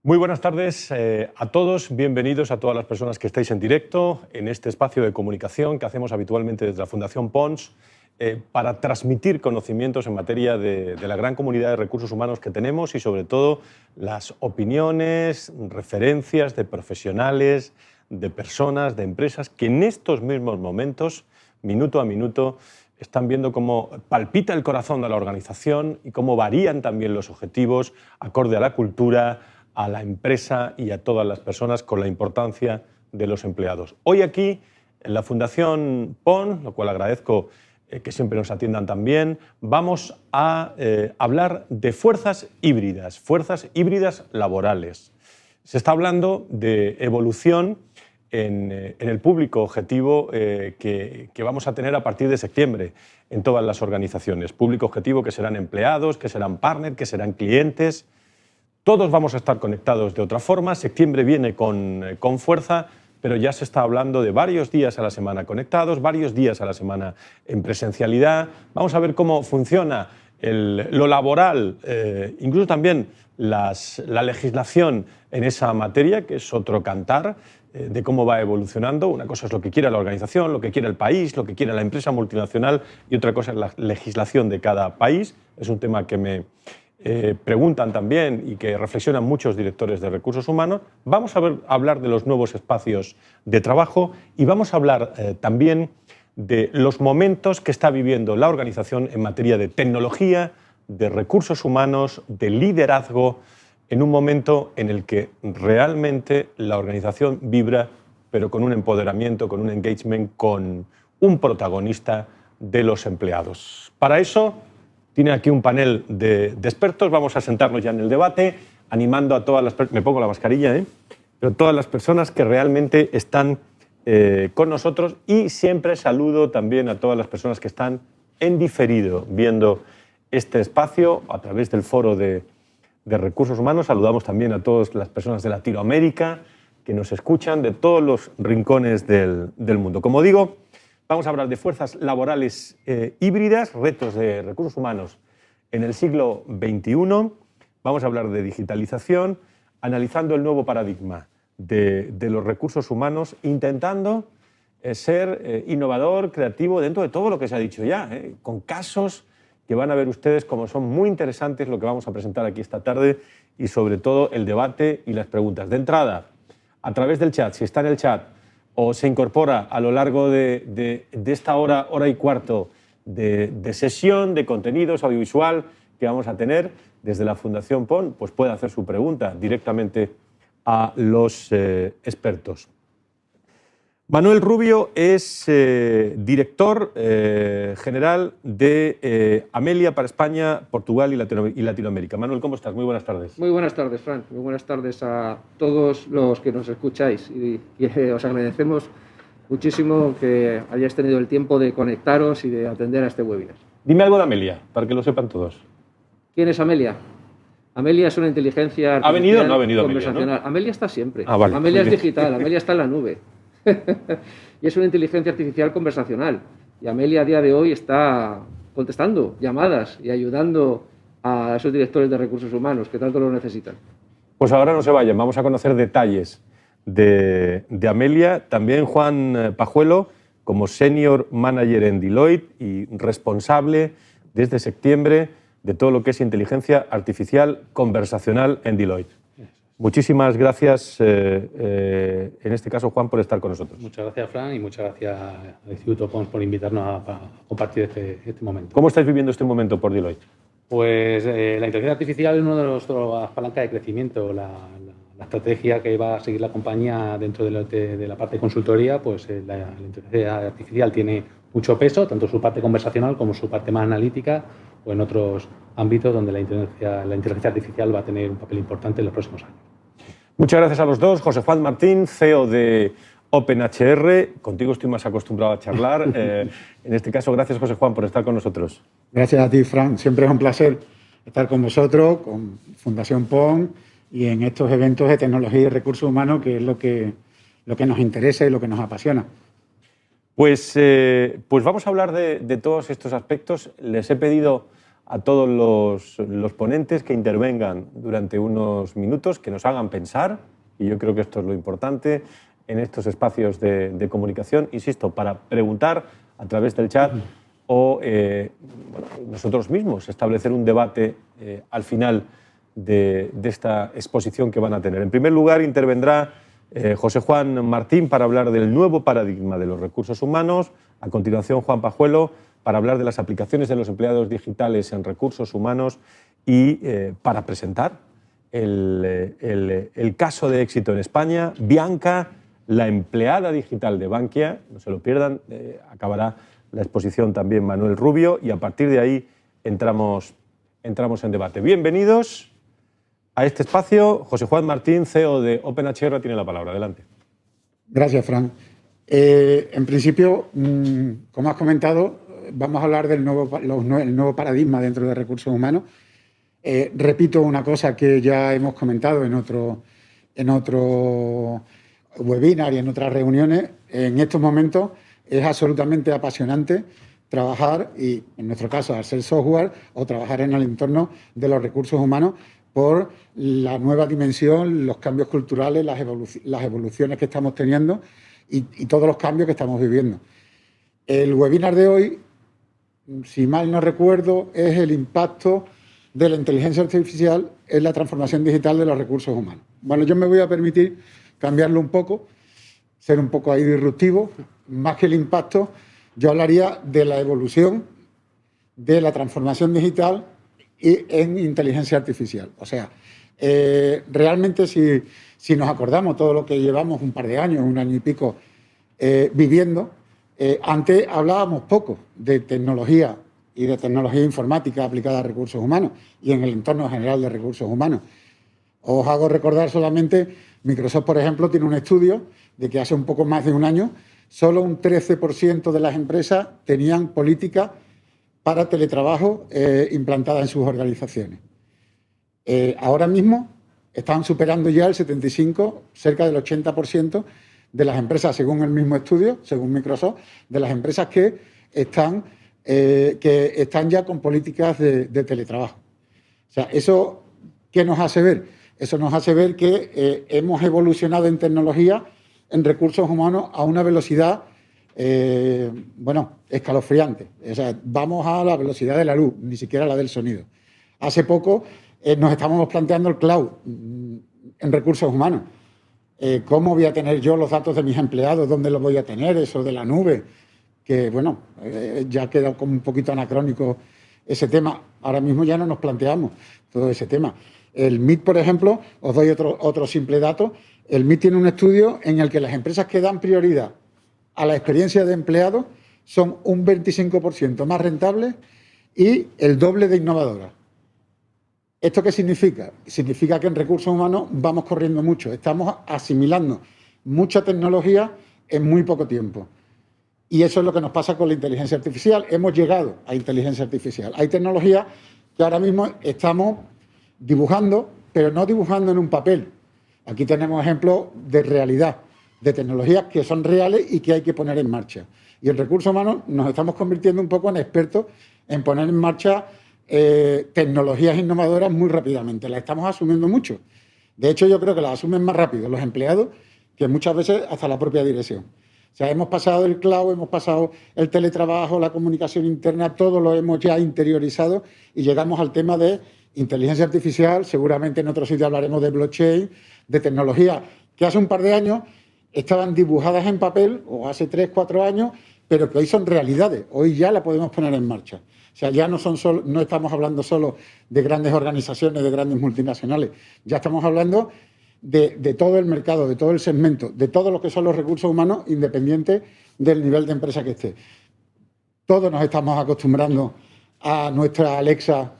Muy buenas tardes a todos, bienvenidos a todas las personas que estáis en directo en este espacio de comunicación que hacemos habitualmente desde la Fundación Pons para transmitir conocimientos en materia de la gran comunidad de recursos humanos que tenemos y sobre todo las opiniones, referencias de profesionales, de personas, de empresas que en estos mismos momentos, minuto a minuto, están viendo cómo palpita el corazón de la organización y cómo varían también los objetivos acorde a la cultura, a la empresa y a todas las personas con la importancia de los empleados. Hoy aquí, en la Fundación PON, lo cual agradezco que siempre nos atiendan también, vamos a hablar de fuerzas híbridas laborales. Se está hablando de evolución en el público objetivo que vamos a tener a partir de septiembre en todas las organizaciones. Público objetivo que serán empleados, que serán partners, que serán clientes. Todos vamos a estar conectados de otra forma. Septiembre viene con fuerza, pero ya se está hablando de varios días a la semana conectados, varios días a la semana en presencialidad. Vamos a ver cómo funciona lo laboral, incluso también la legislación en esa materia, que es otro cantar de cómo va evolucionando. Una cosa es lo que quiera la organización, lo que quiera el país, lo que quiera la empresa multinacional, y otra cosa es la legislación de cada país. Es un tema que me preguntan también y que reflexionan muchos directores de recursos humanos. Vamos a hablar de los nuevos espacios de trabajo y vamos a hablar también de los momentos que está viviendo la organización en materia de tecnología, de recursos humanos, de liderazgo, en un momento en el que realmente la organización vibra, pero con un empoderamiento, con un engagement, con un protagonista de los empleados. Para eso tiene aquí un panel de expertos. Vamos a sentarnos ya en el debate, animando a todas las personas, me pongo la mascarilla, pero todas las personas que realmente están con nosotros, y siempre saludo también a todas las personas que están en diferido viendo este espacio a través del foro de recursos humanos. Saludamos también a todas las personas de Latinoamérica que nos escuchan de todos los rincones del mundo. Como digo, vamos a hablar de fuerzas laborales híbridas, retos de recursos humanos en el siglo XXI. Vamos a hablar de digitalización, analizando el nuevo paradigma de los recursos humanos, intentando ser innovador, creativo, dentro de todo lo que se ha dicho ya, con casos que van a ver ustedes como son muy interesantes lo que vamos a presentar aquí esta tarde y sobre todo el debate y las preguntas. De entrada, a través del chat, si está en el chat, o se incorpora a lo largo de esta hora y cuarto de sesión, de contenidos audiovisual que vamos a tener desde la Fundación PON, pues puede hacer su pregunta directamente a los expertos. Manuel Rubio es director general de Amelia para España, Portugal y Latinoamérica. Manuel, ¿cómo estás? Muy buenas tardes. Muy buenas tardes, Fran. Muy buenas tardes a todos los que nos escucháis. Y os agradecemos muchísimo que hayáis tenido el tiempo de conectaros y de atender a este webinar. Dime algo de Amelia, para que lo sepan todos. ¿Quién es Amelia? Amelia es una inteligencia artificial. ¿Ha venido o no ha venido conversacional? Amelia, ¿no? Amelia está siempre. Vale. Amelia es digital, Amelia está en la nube. Y es una inteligencia artificial conversacional. Y Amelia a día de hoy está contestando llamadas y ayudando a esos directores de recursos humanos que tanto lo necesitan. Pues ahora no se vayan, vamos a conocer detalles de Amelia. También Juan Pajuelo, como Senior Manager en Deloitte y responsable desde septiembre de todo lo que es inteligencia artificial conversacional en Deloitte. Muchísimas gracias, en este caso, Juan, por estar con nosotros. Muchas gracias, Fran, y muchas gracias al Instituto Pons por invitarnos a compartir este momento. ¿Cómo estáis viviendo este momento por Deloitte? Pues la inteligencia artificial es una de las palancas de crecimiento. La estrategia que va a seguir la compañía dentro de la parte de consultoría, pues la inteligencia artificial tiene mucho peso, tanto su parte conversacional como su parte más analítica, o en otros ámbitos donde la inteligencia artificial va a tener un papel importante en los próximos años. Muchas gracias a los dos. José Juan Martín, CEO de OpenHR. Contigo estoy más acostumbrado a charlar. En este caso, gracias, José Juan, por estar con nosotros. Gracias a ti, Fran. Siempre es un placer estar con vosotros, con Fundación PON y en estos eventos de tecnología y recursos humanos, que es lo que nos interesa y lo que nos apasiona. Pues vamos a hablar de todos estos aspectos. Les he pedido a todos los ponentes que intervengan durante unos minutos, que nos hagan pensar, y yo creo que esto es lo importante en estos espacios de comunicación, insisto, para preguntar a través del chat o nosotros mismos establecer un debate al final de esta exposición que van a tener. En primer lugar, intervendrá José Juan Martín para hablar del nuevo paradigma de los recursos humanos. A continuación, Juan Pajuelo para hablar de las aplicaciones de los empleados digitales en recursos humanos y para presentar el caso de éxito en España. Bianca, la empleada digital de Bankia, no se lo pierdan, acabará la exposición también Manuel Rubio y a partir de ahí entramos en debate. Bienvenidos a este espacio. José Juan Martín, CEO de OpenHR, tiene la palabra. Adelante. Gracias, Fran. En principio, como has comentado, vamos a hablar del nuevo paradigma dentro de recursos humanos. Repito una cosa que ya hemos comentado en otro webinar y en otras reuniones. En estos momentos es absolutamente apasionante trabajar, y en nuestro caso hacer software o trabajar en el entorno de los recursos humanos por la nueva dimensión, los cambios culturales, las evoluciones que estamos teniendo y todos los cambios que estamos viviendo. El webinar de hoy, si mal no recuerdo, es el impacto de la inteligencia artificial en la transformación digital de los recursos humanos. Bueno, yo me voy a permitir cambiarlo un poco, ser un poco ahí disruptivo. Más que el impacto, yo hablaría de la evolución de la transformación digital y en inteligencia artificial. O sea, realmente si nos acordamos todo lo que llevamos un par de años, un año y pico viviendo, antes hablábamos poco de tecnología y de tecnología informática aplicada a recursos humanos y en el entorno general de recursos humanos. Os hago recordar solamente, Microsoft, por ejemplo, tiene un estudio de que hace un poco más de un año solo un 13% de las empresas tenían políticas para teletrabajo implantadas en sus organizaciones. Ahora mismo están superando ya el 75%, cerca del 80% de las empresas, según el mismo estudio, según Microsoft, de las empresas que están ya con políticas de teletrabajo. O sea, ¿eso qué nos hace ver? Eso nos hace ver que hemos evolucionado en tecnología, en recursos humanos, a una velocidad, escalofriante. O sea, vamos a la velocidad de la luz, ni siquiera la del sonido. Hace poco nos estábamos planteando el cloud en recursos humanos. ¿Cómo voy a tener yo los datos de mis empleados? ¿Dónde los voy a tener? Eso de la nube, que ya ha quedado como un poquito anacrónico ese tema. Ahora mismo ya no nos planteamos todo ese tema. El MIT, por ejemplo, os doy otro simple dato. El MIT tiene un estudio en el que las empresas que dan prioridad a la experiencia de empleados son un 25% más rentables y el doble de innovadoras. ¿Esto qué significa? Significa que en recursos humanos vamos corriendo mucho, estamos asimilando mucha tecnología en muy poco tiempo. Y eso es lo que nos pasa con la inteligencia artificial. Hemos llegado a inteligencia artificial. Hay tecnologías que ahora mismo estamos dibujando, pero no dibujando en un papel. Aquí tenemos ejemplos de realidad, de tecnologías que son reales y que hay que poner en marcha. Y en recursos humanos nos estamos convirtiendo un poco en expertos en poner en marcha tecnologías innovadoras muy rápidamente. Las estamos asumiendo mucho. De hecho, yo creo que las asumen más rápido los empleados que muchas veces hasta la propia dirección. O sea, hemos pasado el cloud, hemos pasado el teletrabajo, la comunicación interna, todo lo hemos ya interiorizado y llegamos al tema de inteligencia artificial. Seguramente en otro sitio hablaremos de blockchain, de tecnología que hace un par de años estaban dibujadas en papel, o hace 3, 4 años, pero que hoy son realidades. Hoy ya la podemos poner en marcha. O sea, ya no estamos hablando solo de grandes organizaciones, de grandes multinacionales. Ya estamos hablando de todo el mercado, de todo el segmento, de todo lo que son los recursos humanos, independiente del nivel de empresa que esté. Todos nos estamos acostumbrando a nuestra Alexa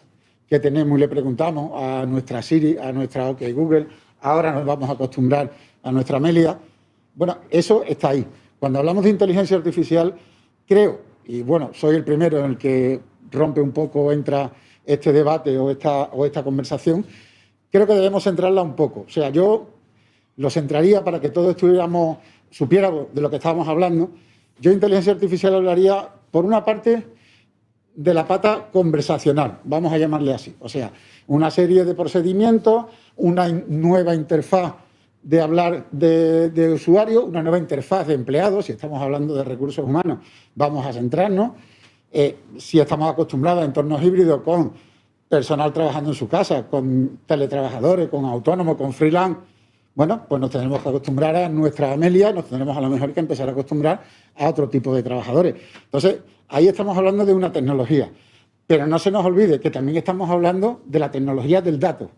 que tenemos y le preguntamos, a nuestra Siri, a nuestra OK Google. Ahora nos vamos a acostumbrar a nuestra Amelia. Bueno, eso está ahí. Cuando hablamos de inteligencia artificial, creo, y bueno, soy el primero en el que rompe un poco, entra este debate o esta conversación, creo que debemos centrarla un poco. O sea, yo lo centraría para que todos supiéramos de lo que estábamos hablando. Yo de inteligencia artificial hablaría, por una parte, de la pata conversacional, vamos a llamarle así. O sea, una serie de procedimientos, una nueva interfaz de hablar de usuario, una nueva interfaz de empleados. Si estamos hablando de recursos humanos, vamos a centrarnos. Si estamos acostumbrados a entornos híbridos con personal trabajando en su casa, con teletrabajadores, con autónomos, con freelance, bueno, pues nos tenemos que acostumbrar a nuestra Amelia, nos tenemos a lo mejor que empezar a acostumbrar a otro tipo de trabajadores. Entonces, ahí estamos hablando de una tecnología. Pero no se nos olvide que también estamos hablando de la tecnología del dato.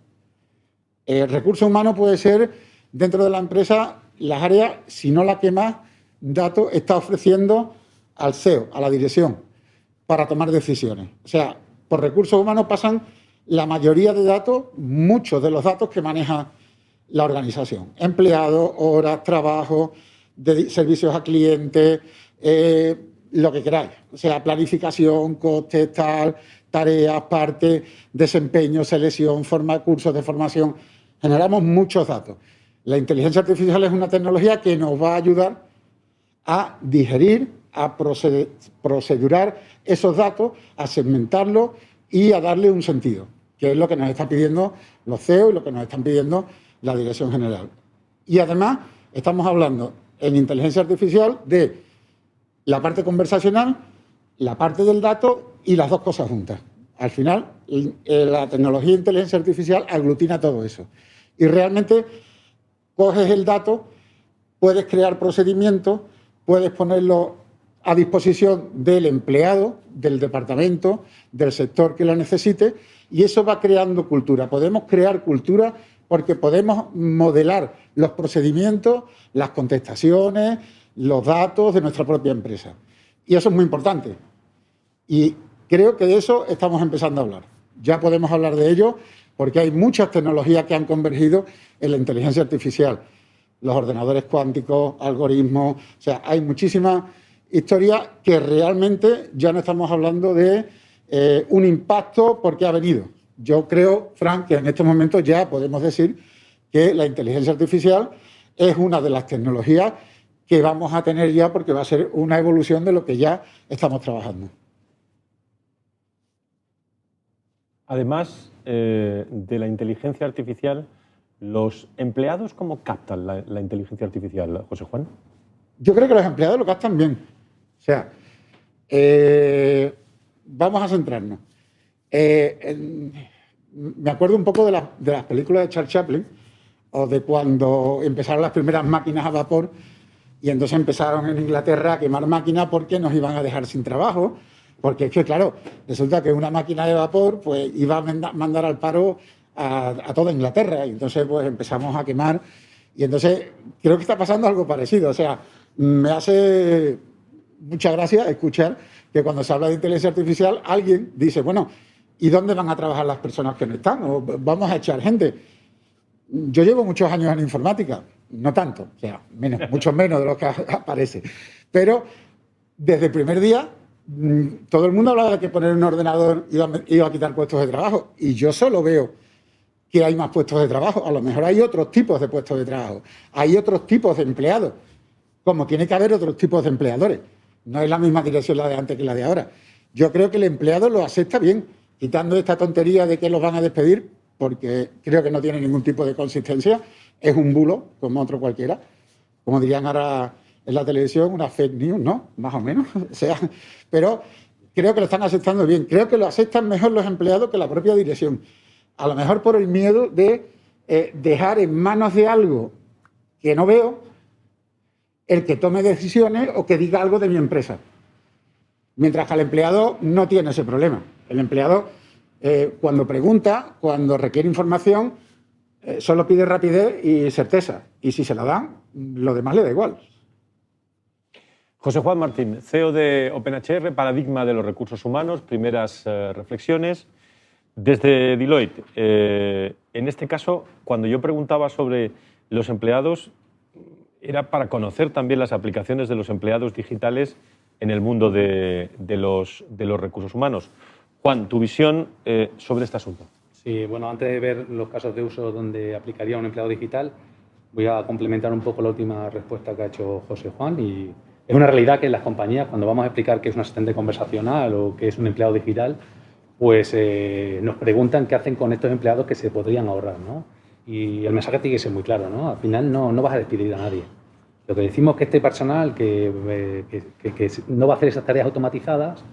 El recurso humano puede ser, dentro de la empresa, las áreas, si no la que más datos está ofreciendo al CEO, a la dirección, para tomar decisiones. O sea, por recursos humanos pasan la mayoría de datos, muchos de los datos que maneja la organización. Empleados, horas, trabajo, servicios a clientes, lo que queráis. O sea, planificación, costes, tal, tareas, partes, desempeño, selección, cursos de formación. Generamos muchos datos. La inteligencia artificial es una tecnología que nos va a ayudar a digerir, a procedurar esos datos, a segmentarlos y a darle un sentido, que es lo que nos están pidiendo los CEO y lo que nos están pidiendo la Dirección General. Y además estamos hablando en inteligencia artificial de la parte conversacional, la parte del dato y las dos cosas juntas. Al final, la tecnología de inteligencia artificial aglutina todo eso. Y realmente coges el dato, puedes crear procedimientos, puedes ponerlo a disposición del empleado, del departamento, del sector que lo necesite, y eso va creando cultura. Podemos crear cultura porque podemos modelar los procedimientos, las contestaciones, los datos de nuestra propia empresa. Y eso es muy importante. Y creo que de eso estamos empezando a hablar. Ya podemos hablar de ello porque hay muchas tecnologías que han convergido en la inteligencia artificial. Los ordenadores cuánticos, algoritmos, o sea, hay muchísimas historias que realmente ya no estamos hablando de un impacto porque ha venido. Yo creo, Frank, que en estos momentos ya podemos decir que la inteligencia artificial es una de las tecnologías que vamos a tener ya porque va a ser una evolución de lo que ya estamos trabajando. Además de la inteligencia artificial, ¿los empleados cómo captan la inteligencia artificial, José Juan? Yo creo que los empleados lo captan bien. O sea, vamos a centrarnos. Me acuerdo un poco de las películas de Charles Chaplin o de cuando empezaron las primeras máquinas a vapor y entonces empezaron en Inglaterra a quemar máquinas porque nos iban a dejar sin trabajo, porque es que, claro, resulta que una máquina de vapor pues iba a mandar al paro a toda Inglaterra y entonces pues empezamos a quemar y entonces creo que está pasando algo parecido. O sea, me hace mucha gracia escuchar que cuando se habla de inteligencia artificial alguien dice, bueno, ¿y dónde van a trabajar las personas que no están? ¿O vamos a echar gente? Yo llevo muchos años en informática, no tanto, o sea, mucho menos de lo que aparece. Pero desde el primer día todo el mundo hablaba de que poner un ordenador iba a quitar puestos de trabajo y yo solo veo que hay más puestos de trabajo. A lo mejor hay otros tipos de puestos de trabajo, hay otros tipos de empleados, como tiene que haber otros tipos de empleadores. No es la misma dirección la de antes que la de ahora. Yo creo que el empleado lo acepta bien, quitando esta tontería de que los van a despedir, porque creo que no tiene ningún tipo de consistencia, es un bulo, como otro cualquiera. Como dirían ahora en la televisión, una fake news, ¿no? Más o menos. O sea, pero creo que lo están aceptando bien. Creo que lo aceptan mejor los empleados que la propia dirección. A lo mejor por el miedo de dejar en manos de algo que no veo el que tome decisiones o que diga algo de mi empresa. Mientras que el empleado no tiene ese problema. El empleado, cuando pregunta, cuando requiere información, solo pide rapidez y certeza. Y si se la dan, lo demás le da igual. José Juan Martín, CEO de OpenHR, paradigma de los recursos humanos, primeras reflexiones. Desde Deloitte, en este caso, cuando yo preguntaba sobre los empleados, era para conocer también las aplicaciones de los empleados digitales en el mundo de los recursos humanos. Juan, tu visión sobre este asunto. Sí, bueno, antes de ver los casos de uso donde aplicaría un empleado digital, voy a complementar un poco la última respuesta que ha hecho José Juan y Es una realidad que en las compañías, cuando vamos a explicar qué es un asistente conversacional o qué es un empleado digital, pues nos preguntan qué hacen con estos empleados que se podrían ahorrar, ¿no? Y el mensaje tiene que ser muy claro, ¿no? Al final no vas a despedir a nadie. Lo que decimos es que este personal que no va a hacer esas tareas automatizadas,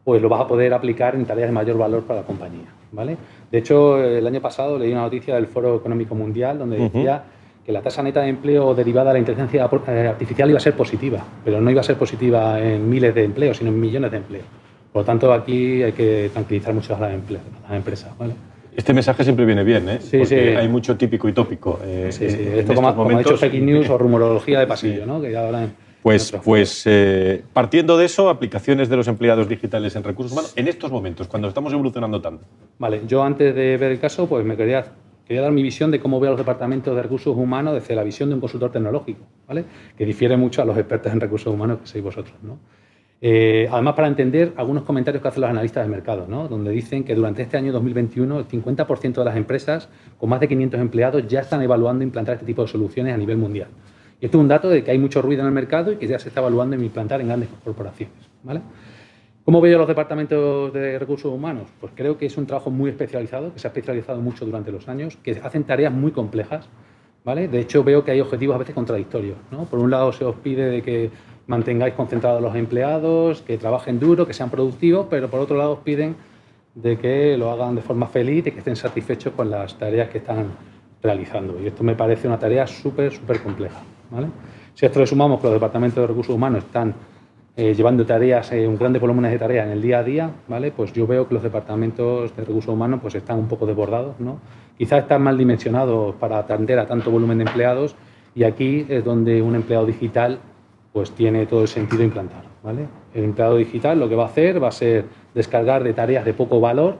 pues lo vas a poder aplicar en tareas de mayor valor para la compañía, ¿vale? De hecho, el año pasado leí una noticia del Foro Económico Mundial donde decía que la tasa neta de empleo derivada de la inteligencia artificial iba a ser positiva, pero no iba a ser positiva en miles de empleos, sino en millones de empleos. Por lo tanto, aquí hay que tranquilizar mucho a las empresas, ¿vale? Este mensaje siempre viene bien, ¿eh? Sí, porque sí. hay mucho típico y tópico. Esto como ha dicho fake news o rumorología de pasillo, sí. ¿no? Que ya hablan partiendo de eso, aplicaciones de los empleados digitales en recursos humanos en estos momentos, cuando estamos evolucionando tanto. Vale, yo antes de ver el caso, pues me quería dar mi visión de cómo veo a los departamentos de recursos humanos desde la visión de un consultor tecnológico, ¿vale? Que difiere mucho a los expertos en recursos humanos que sois vosotros, ¿no? Además, para entender algunos comentarios que hacen los analistas de mercado, ¿no? Donde dicen que durante este año 2021 el 50% de las empresas con más de 500 empleados ya están evaluando implantar este tipo de soluciones a nivel mundial. Y esto es un dato de que hay mucho ruido en el mercado y que ya se está evaluando en implantar en grandes corporaciones, ¿vale? ¿Cómo veo los departamentos de recursos humanos? Pues creo que es un trabajo muy especializado, que se ha especializado mucho durante los años, que hacen tareas muy complejas, ¿vale? De hecho, veo que hay objetivos a veces contradictorios, ¿no? Por un lado, se os pide de que mantengáis concentrados a los empleados, que trabajen duro, que sean productivos, pero por otro lado os piden de que lo hagan de forma feliz y que estén satisfechos con las tareas que están realizando. Y esto me parece una tarea súper compleja, ¿vale? Si a esto le sumamos que los departamentos de recursos humanos están llevando tareas, grandes volúmenes de tareas en el día a día, ¿vale? Pues yo veo que los departamentos de recursos humanos pues están un poco desbordados, ¿no? Quizás están mal dimensionados para atender a tanto volumen de empleados y aquí es donde un empleado digital pues tiene todo el sentido implantar, ¿vale? El empleado digital lo que va a hacer va a ser descargar de tareas de poco valor,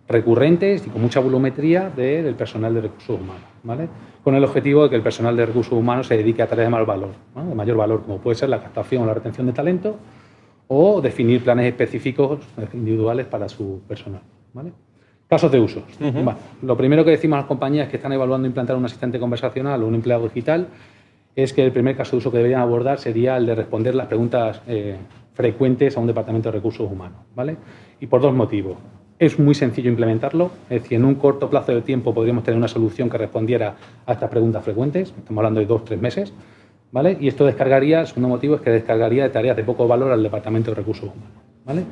recurrentes y con mucha volumetría del personal de recursos humanos, ¿vale? Con el objetivo de que el personal de recursos humanos se dedique a tareas de mayor valor, ¿no? De mayor valor, como puede ser la captación o la retención de talento o definir planes específicos individuales para su personal, ¿vale? Casos de usos. Bueno, lo primero que decimos a las compañías que están evaluando implantar un asistente conversacional o un empleado digital es que el primer caso de uso que deberían abordar sería el de responder las preguntas frecuentes a un departamento de recursos humanos, ¿vale? Y por dos motivos. Es muy sencillo implementarlo, es decir, en un corto plazo de tiempo podríamos tener una solución que respondiera a estas preguntas frecuentes, estamos hablando de 2-3 meses, ¿vale? Y esto descargaría, el segundo motivo es que descargaría de tareas de poco valor al departamento de recursos humanos, ¿vale?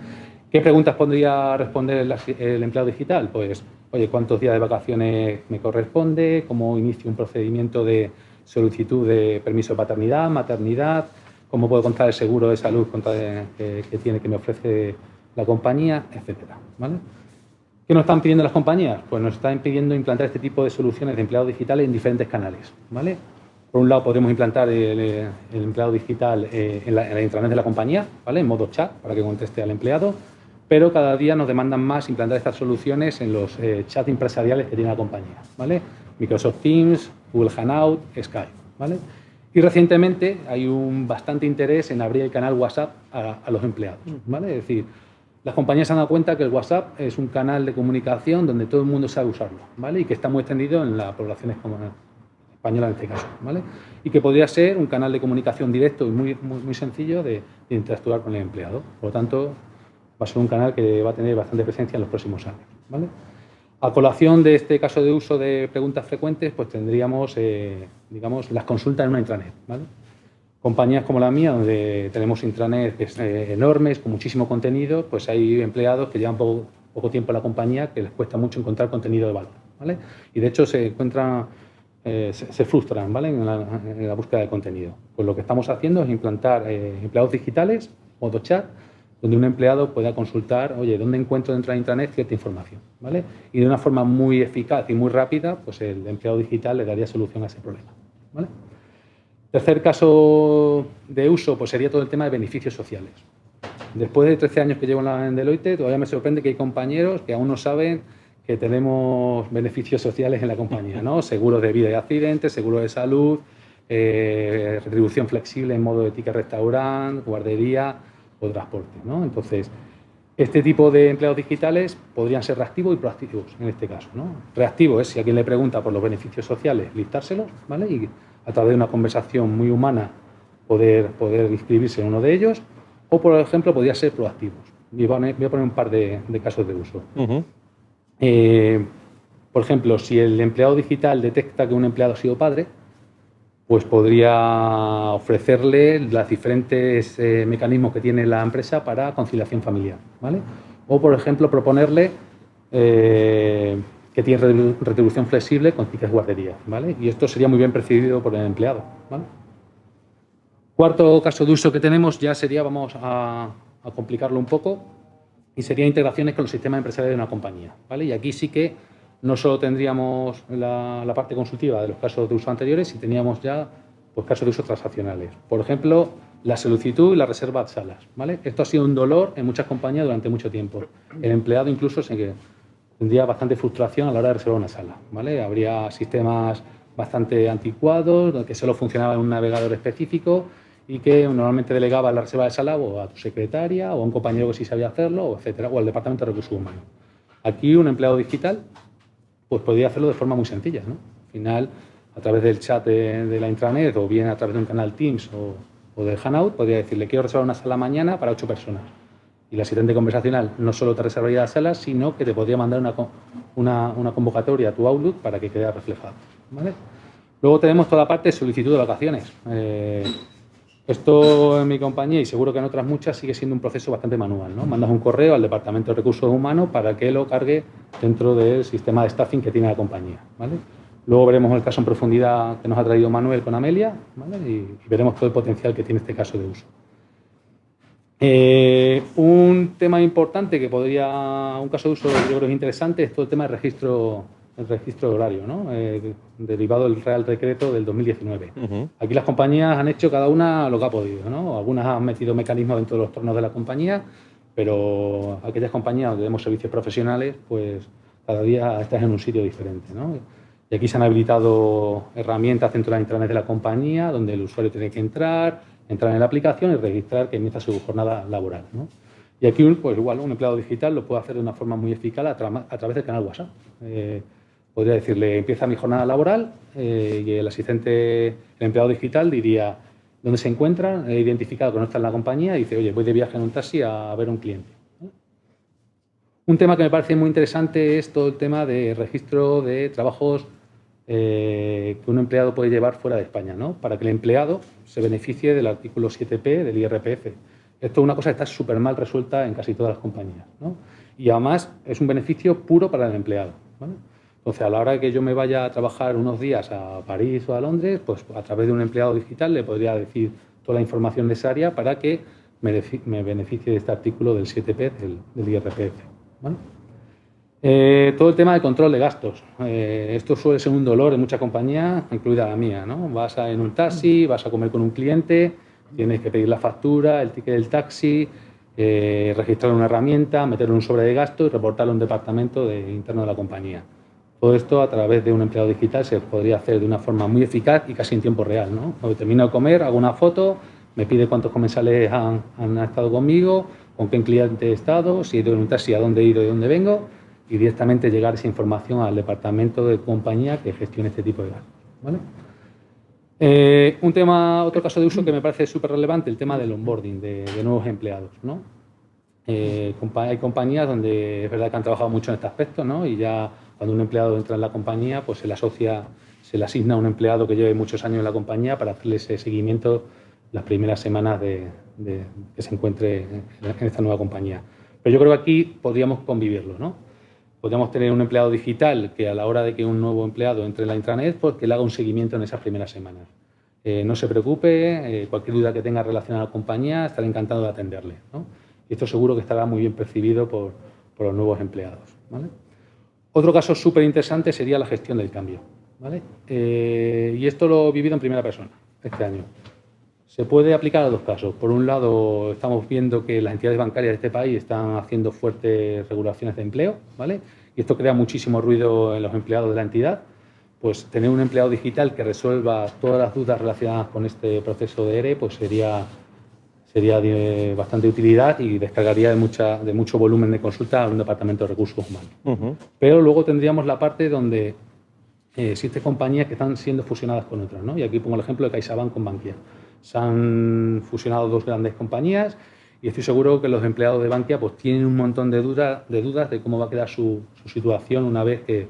¿Qué preguntas podría responder el empleado digital? Pues, oye, ¿cuántos días de vacaciones me corresponde? ¿Cómo inicio un procedimiento de solicitud de permiso de paternidad, maternidad? ¿Cómo puedo contar el seguro de salud que me ofrece la compañía, etcétera, ¿vale? ¿Qué nos están pidiendo las compañías? Pues nos están pidiendo implantar este tipo de soluciones de empleados digitales en diferentes canales, ¿vale? Por un lado, podemos implantar el empleado digital en la intranet de la compañía, ¿vale? En modo chat, para que conteste al empleado, pero cada día nos demandan más implantar estas soluciones en los chats empresariales que tiene la compañía, ¿vale? Microsoft Teams, Google Hangout, Skype, ¿vale? Y recientemente hay un bastante interés en abrir el canal WhatsApp a los empleados, ¿vale? Es decir, las compañías se han dado cuenta que el WhatsApp es un canal de comunicación donde todo el mundo sabe usarlo, ¿vale? Y que está muy extendido en la población española en este caso, ¿vale? Y que podría ser un canal de comunicación directo y muy sencillo de interactuar con el empleado. Por lo tanto, va a ser un canal que va a tener bastante presencia en los próximos años, ¿vale? A colación de este caso de uso de preguntas frecuentes, pues tendríamos, digamos, las consultas en una intranet, ¿vale? Compañías como la mía, donde tenemos intranet enormes, con muchísimo contenido, pues hay empleados que llevan poco tiempo en la compañía que les cuesta mucho encontrar contenido de valor, ¿vale? Y de hecho se frustran, ¿vale? en la búsqueda de contenido. Pues lo que estamos haciendo es implantar empleados digitales, modo chat, donde un empleado pueda consultar, oye, ¿dónde encuentro dentro de la intranet cierta información? ¿Vale? Y de una forma muy eficaz y muy rápida, pues el empleado digital le daría solución a ese problema, ¿vale? Tercer caso de uso, pues sería todo el tema de beneficios sociales. Después de 13 años que llevo en Deloitte, todavía me sorprende que hay compañeros que aún no saben que tenemos beneficios sociales en la compañía, ¿no? Seguros de vida y accidentes, seguros de salud, retribución flexible en modo de ticket restaurante, guardería o transporte, ¿no? Entonces, este tipo de empleados digitales podrían ser reactivos y proactivos en este caso, ¿no? Reactivo es si alguien le pregunta por los beneficios sociales, listárselos, ¿vale? Y a través de una conversación muy humana poder inscribirse en uno de ellos, o por ejemplo podría ser proactivos. Y voy a poner un par de casos de uso. Por ejemplo, si el empleado digital detecta que un empleado ha sido padre, pues podría ofrecerle los diferentes mecanismos que tiene la empresa para conciliación familiar, ¿vale? O, por ejemplo, proponerle que tiene retribución flexible con tickets guardería, ¿vale? Y esto sería muy bien percibido por el empleado, ¿vale? Cuarto caso de uso que tenemos ya sería, vamos a complicarlo un poco, y sería integraciones con los sistemas empresariales de una compañía, ¿vale? Y aquí sí que no solo tendríamos la parte consultiva de los casos de uso anteriores, sino teníamos ya pues, casos de uso transaccionales. Por ejemplo, la solicitud y la reserva de salas, ¿vale? Esto ha sido un dolor en muchas compañías durante mucho tiempo. El empleado incluso tendría bastante frustración a la hora de reservar una sala, ¿vale? Habría sistemas bastante anticuados, que solo funcionaba en un navegador específico y que normalmente delegaba la reserva de sala o a tu secretaria o a un compañero que sí sabía hacerlo, o etcétera, o al departamento de recursos humanos. Aquí un empleado digital pues podría hacerlo de forma muy sencilla, ¿no? Al final, a través del chat de la intranet o bien a través de un canal Teams o de Hanout, podría decirle, quiero reservar una sala mañana para 8 personas. Y el asistente conversacional no solo te reservaría la sala, sino que te podría mandar una convocatoria a tu Outlook para que quede reflejado, ¿vale? Luego tenemos toda la parte de solicitud de vacaciones. Esto en mi compañía y seguro que en otras muchas sigue siendo un proceso bastante manual, ¿no? Mandas un correo al Departamento de Recursos Humanos para que lo cargue dentro del sistema de staffing que tiene la compañía, ¿vale? Luego veremos el caso en profundidad que nos ha traído Manuel con Amelia, ¿vale? Y veremos todo el potencial que tiene este caso de uso. Un tema importante que un caso de uso yo creo que es interesante, es todo el tema del registro horario, ¿no? Derivado del Real Decreto del 2019. Aquí las compañías han hecho cada una lo que ha podido, ¿no? Algunas han metido mecanismos dentro de los tornos de la compañía, pero aquellas compañías donde tenemos servicios profesionales, pues cada día estás en un sitio diferente, ¿no? Y aquí se han habilitado herramientas dentro de la intranet de la compañía, donde el usuario tiene que entrar en la aplicación y registrar que inicia su jornada laboral, ¿no? Y aquí, pues igual, un empleado digital lo puede hacer de una forma muy eficaz a través del canal WhatsApp. Podría decirle, empieza mi jornada laboral y el empleado digital diría dónde se encuentra, he identificado que no está en la compañía y dice, oye, voy de viaje en un taxi a ver a un cliente. Un tema que me parece muy interesante es todo el tema de registro de trabajos que un empleado puede llevar fuera de España, ¿no? Para que el empleado se beneficie del artículo 7P del IRPF. Esto es una cosa que está súper mal resuelta en casi todas las compañías, ¿no? Y además es un beneficio puro para el empleado, ¿vale? Entonces, a la hora de que yo me vaya a trabajar unos días a París o a Londres, pues a través de un empleado digital le podría decir toda la información necesaria para que me beneficie de este artículo del 7P del IRPF, ¿vale? Todo el tema de control de gastos. Esto suele ser un dolor en muchas compañías, incluida la mía, ¿no? Vas en un taxi, vas a comer con un cliente, tienes que pedir la factura, el ticket del taxi, registrar una herramienta, meter un sobre de gastos y reportarlo a un departamento interno de la compañía. Todo esto a través de un empleado digital se podría hacer de una forma muy eficaz y casi en tiempo real, ¿no? Cuando termino de comer, hago una foto, me pide cuántos comensales han estado conmigo, con qué cliente he estado, si he ido en un taxi, a dónde he ido y dónde vengo, y directamente llegar esa información al departamento de compañía que gestione este tipo de gastos, ¿vale? Otro caso de uso que me parece súper relevante, el tema del onboarding de nuevos empleados, ¿no? Hay compañías donde es verdad que han trabajado mucho en este aspecto, ¿no? Y ya cuando un empleado entra en la compañía, pues se le asigna a un empleado que lleve muchos años en la compañía para hacerle ese seguimiento las primeras semanas que se encuentre en esta nueva compañía. Pero yo creo que aquí podríamos convivirlo, ¿no? Podríamos tener un empleado digital que a la hora de que un nuevo empleado entre en la intranet, pues que le haga un seguimiento en esas primeras semanas. No se preocupe, cualquier duda que tenga relacionada a la compañía, estaré encantado de atenderle, ¿no? Y esto seguro que estará muy bien percibido por los nuevos empleados, ¿vale? Otro caso súper interesante sería la gestión del cambio, ¿vale? Y esto lo he vivido en primera persona este año. Se puede aplicar a dos casos. Por un lado, estamos viendo que las entidades bancarias de este país están haciendo fuertes regulaciones de empleo, ¿vale? Y esto crea muchísimo ruido en los empleados de la entidad. Pues tener un empleado digital que resuelva todas las dudas relacionadas con este proceso de ERE, pues sería de bastante utilidad y descargaría de mucho volumen de consulta a un departamento de recursos humanos. Pero luego tendríamos la parte donde existen compañías que están siendo fusionadas con otras, ¿no? Y aquí pongo el ejemplo de CaixaBank con Bankia. Se han fusionado dos grandes compañías y estoy seguro que los empleados de Bankia pues, tienen un montón de dudas de cómo va a quedar su situación una vez que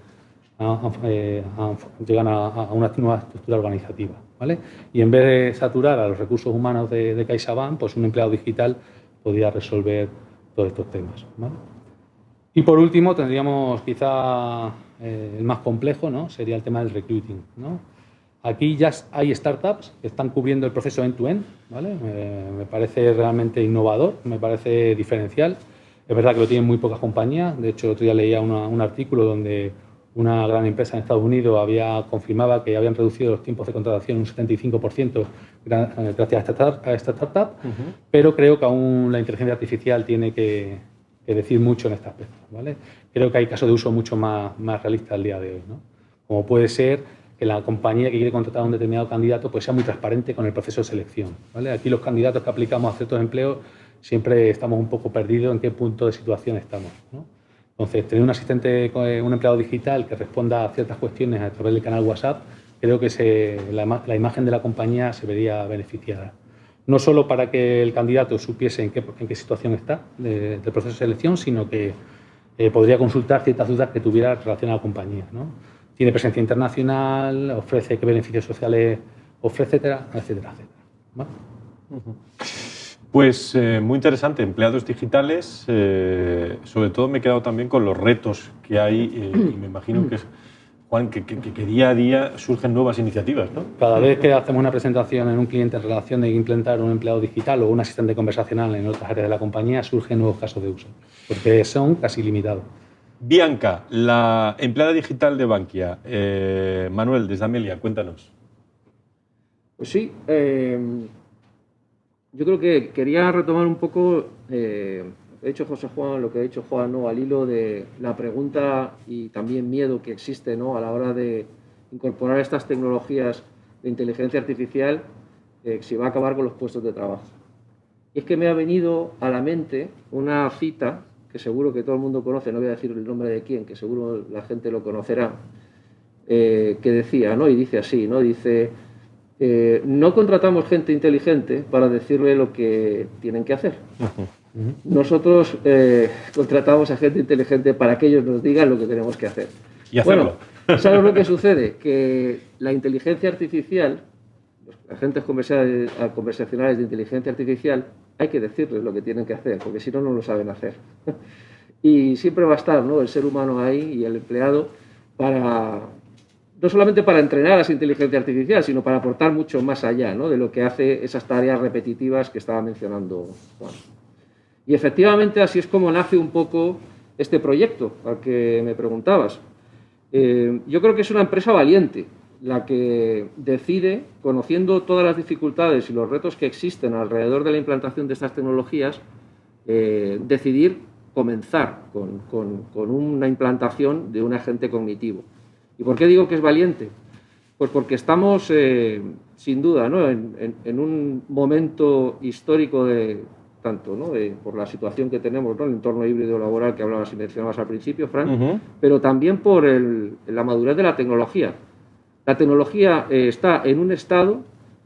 llegan a una nueva estructura organizativa, ¿vale? Y en vez de saturar a los recursos humanos de CaixaBank, pues un empleado digital podría resolver todos estos temas, ¿vale? Y por último tendríamos quizá el más complejo, ¿no? Sería el tema del recruiting, ¿no? Aquí ya hay startups que están cubriendo el proceso end-to-end, ¿vale? Me parece realmente innovador, me parece diferencial. Es verdad que lo tienen muy pocas compañías. De hecho, el otro día leía un artículo donde una gran empresa en Estados Unidos confirmaba que habían reducido los tiempos de contratación un 75% gracias a esta startup, pero creo que aún la inteligencia artificial tiene que decir mucho en este aspecto, ¿vale? Creo que hay casos de uso mucho más realistas al día de hoy, ¿no? Como puede ser que la compañía que quiere contratar a un determinado candidato pues sea muy transparente con el proceso de selección, ¿vale? Aquí los candidatos que aplicamos a ciertos empleos siempre estamos un poco perdidos en qué punto de situación estamos, ¿no? Entonces, tener un asistente, un empleado digital que responda a ciertas cuestiones a través del canal WhatsApp, creo que la imagen de la compañía se vería beneficiada. No solo para que el candidato supiese en qué situación está del proceso de selección, sino que podría consultar ciertas dudas que tuviera en relación a la compañía, ¿no? Tiene presencia internacional, ofrece qué beneficios sociales ofrece, etcétera, etcétera, etcétera, ¿vale? Pues muy interesante, empleados digitales, sobre todo me he quedado también con los retos que hay y me imagino que, Juan, que día a día surgen nuevas iniciativas, ¿no? Cada vez que hacemos una presentación en un cliente en relación de implementar un empleado digital o un asistente conversacional en otras áreas de la compañía, surgen nuevos casos de uso, porque son casi ilimitados. Bianca, la empleada digital de Bankia. Manuel, desde Amelia, cuéntanos. Pues sí, yo creo que quería retomar un poco, he dicho José Juan, lo que ha dicho Juan, ¿no? Al hilo de la pregunta y también miedo que existe, ¿no? A la hora de incorporar estas tecnologías de inteligencia artificial, si va a acabar con los puestos de trabajo. Y es que me ha venido a la mente una cita que seguro que todo el mundo conoce, no voy a decir el nombre de quién, que seguro la gente lo conocerá, que decía, ¿no? Y dice así, ¿no? Dice, no contratamos gente inteligente para decirle lo que tienen que hacer. Nosotros contratamos a gente inteligente para que ellos nos digan lo que tenemos que hacer. Y hacerlo. Bueno, ¿sabes lo que sucede? Que la inteligencia artificial, los agentes conversacionales de inteligencia artificial, hay que decirles lo que tienen que hacer, porque si no, no lo saben hacer. Y siempre va a estar, ¿no? El ser humano ahí y el empleado no solamente para entrenar a esa inteligencia artificial, sino para aportar mucho más allá, ¿no? De lo que hace esas tareas repetitivas que estaba mencionando Juan. Y efectivamente así es como nace un poco este proyecto al que me preguntabas. Yo creo que es una empresa valiente la que decide, conociendo todas las dificultades y los retos que existen alrededor de la implantación de estas tecnologías, decidir comenzar con una implantación de un agente cognitivo. ¿Y por qué digo que es valiente? Pues porque estamos, sin duda, ¿no? en un momento histórico tanto, ¿no? Por la situación que tenemos, ¿no? El entorno híbrido laboral que hablabas y mencionabas al principio, Fran, pero también por la madurez de la tecnología. La tecnología está en un estado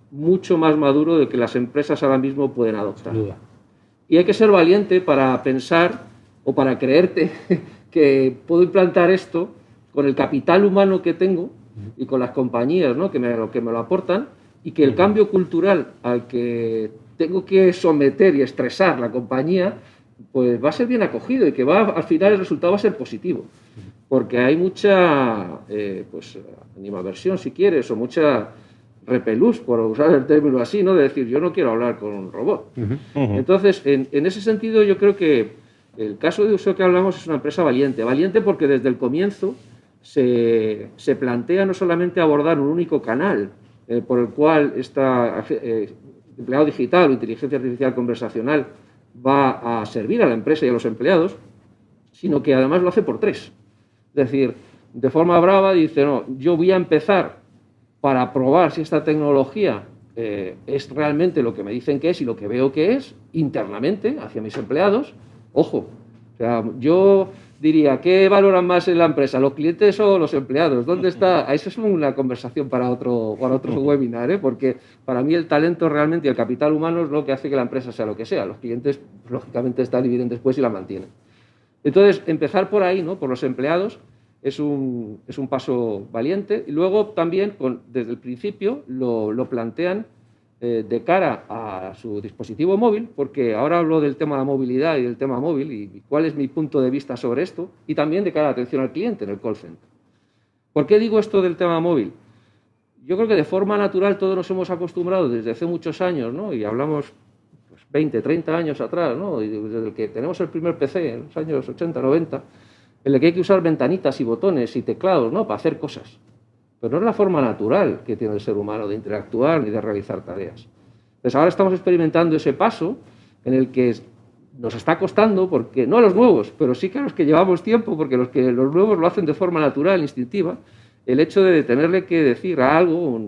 mucho más maduro de que las empresas ahora mismo pueden adoptar. Y hay que ser valiente para pensar o para creerte que puedo implantar esto con el capital humano que tengo y con las compañías, ¿no? que me lo aportan, y que el cambio cultural al que tengo que someter y estresar la compañía pues va a ser bien acogido y que al final el resultado va a ser positivo. Porque hay mucha animadversión, si quieres, o mucha repelús, por usar el término así, ¿no? De decir, yo no quiero hablar con un robot. Entonces, en ese sentido, yo creo que el caso de uso que hablamos es una empresa valiente. Valiente porque desde el comienzo se plantea no solamente abordar un único canal por el cual empleado digital o inteligencia artificial conversacional va a servir a la empresa y a los empleados, sino que además lo hace por tres. Es decir, de forma brava dice, no, yo voy a empezar para probar si esta tecnología es realmente lo que me dicen que es y lo que veo que es internamente hacia mis empleados. Ojo, O sea, yo diría, ¿qué valoran más en la empresa, los clientes o los empleados? ¿Dónde está? Eso es una conversación para otro webinar, ¿eh? Porque para mí el talento realmente y el capital humano es lo que hace que la empresa sea lo que sea. Los clientes, lógicamente, están y vienen después y la mantienen. Entonces, empezar por ahí, ¿no? Por los empleados, es un paso valiente. Y luego también, desde el principio, lo plantean de cara a su dispositivo móvil, porque ahora hablo del tema de la movilidad y del tema móvil y cuál es mi punto de vista sobre esto, y también de cara a la atención al cliente en el call center. ¿Por qué digo esto del tema móvil? Yo creo que de forma natural todos nos hemos acostumbrado desde hace muchos años, ¿no? Y hablamos 20, 30 años atrás, ¿no? Y desde que tenemos el primer PC en los años 80, 90, en el que hay que usar ventanitas y botones y teclados, ¿no? Para hacer cosas. Pero no es la forma natural que tiene el ser humano de interactuar ni de realizar tareas. Entonces ahora estamos experimentando ese paso en el que nos está costando, porque no a los nuevos, pero sí que a los que llevamos tiempo, porque los nuevos lo hacen de forma natural, instintiva, el hecho de tenerle que decir a algo,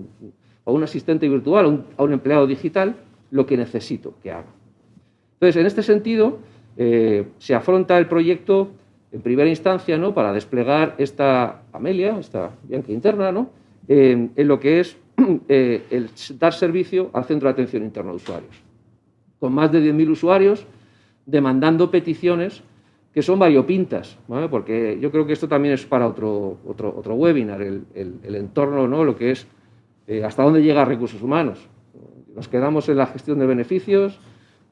a un asistente virtual, a un empleado digital, lo que necesito que haga. Entonces, en este sentido, se afronta el proyecto en primera instancia, ¿no? Para desplegar esta Amelia, esta Bianca interna, ¿no? En lo que es el dar servicio al centro de atención interna de usuarios, con más de 10.000 usuarios demandando peticiones que son variopintas, ¿vale? Porque yo creo que esto también es para otro webinar, el entorno, ¿no? Lo que es hasta dónde llega recursos humanos. Nos quedamos en la gestión de beneficios,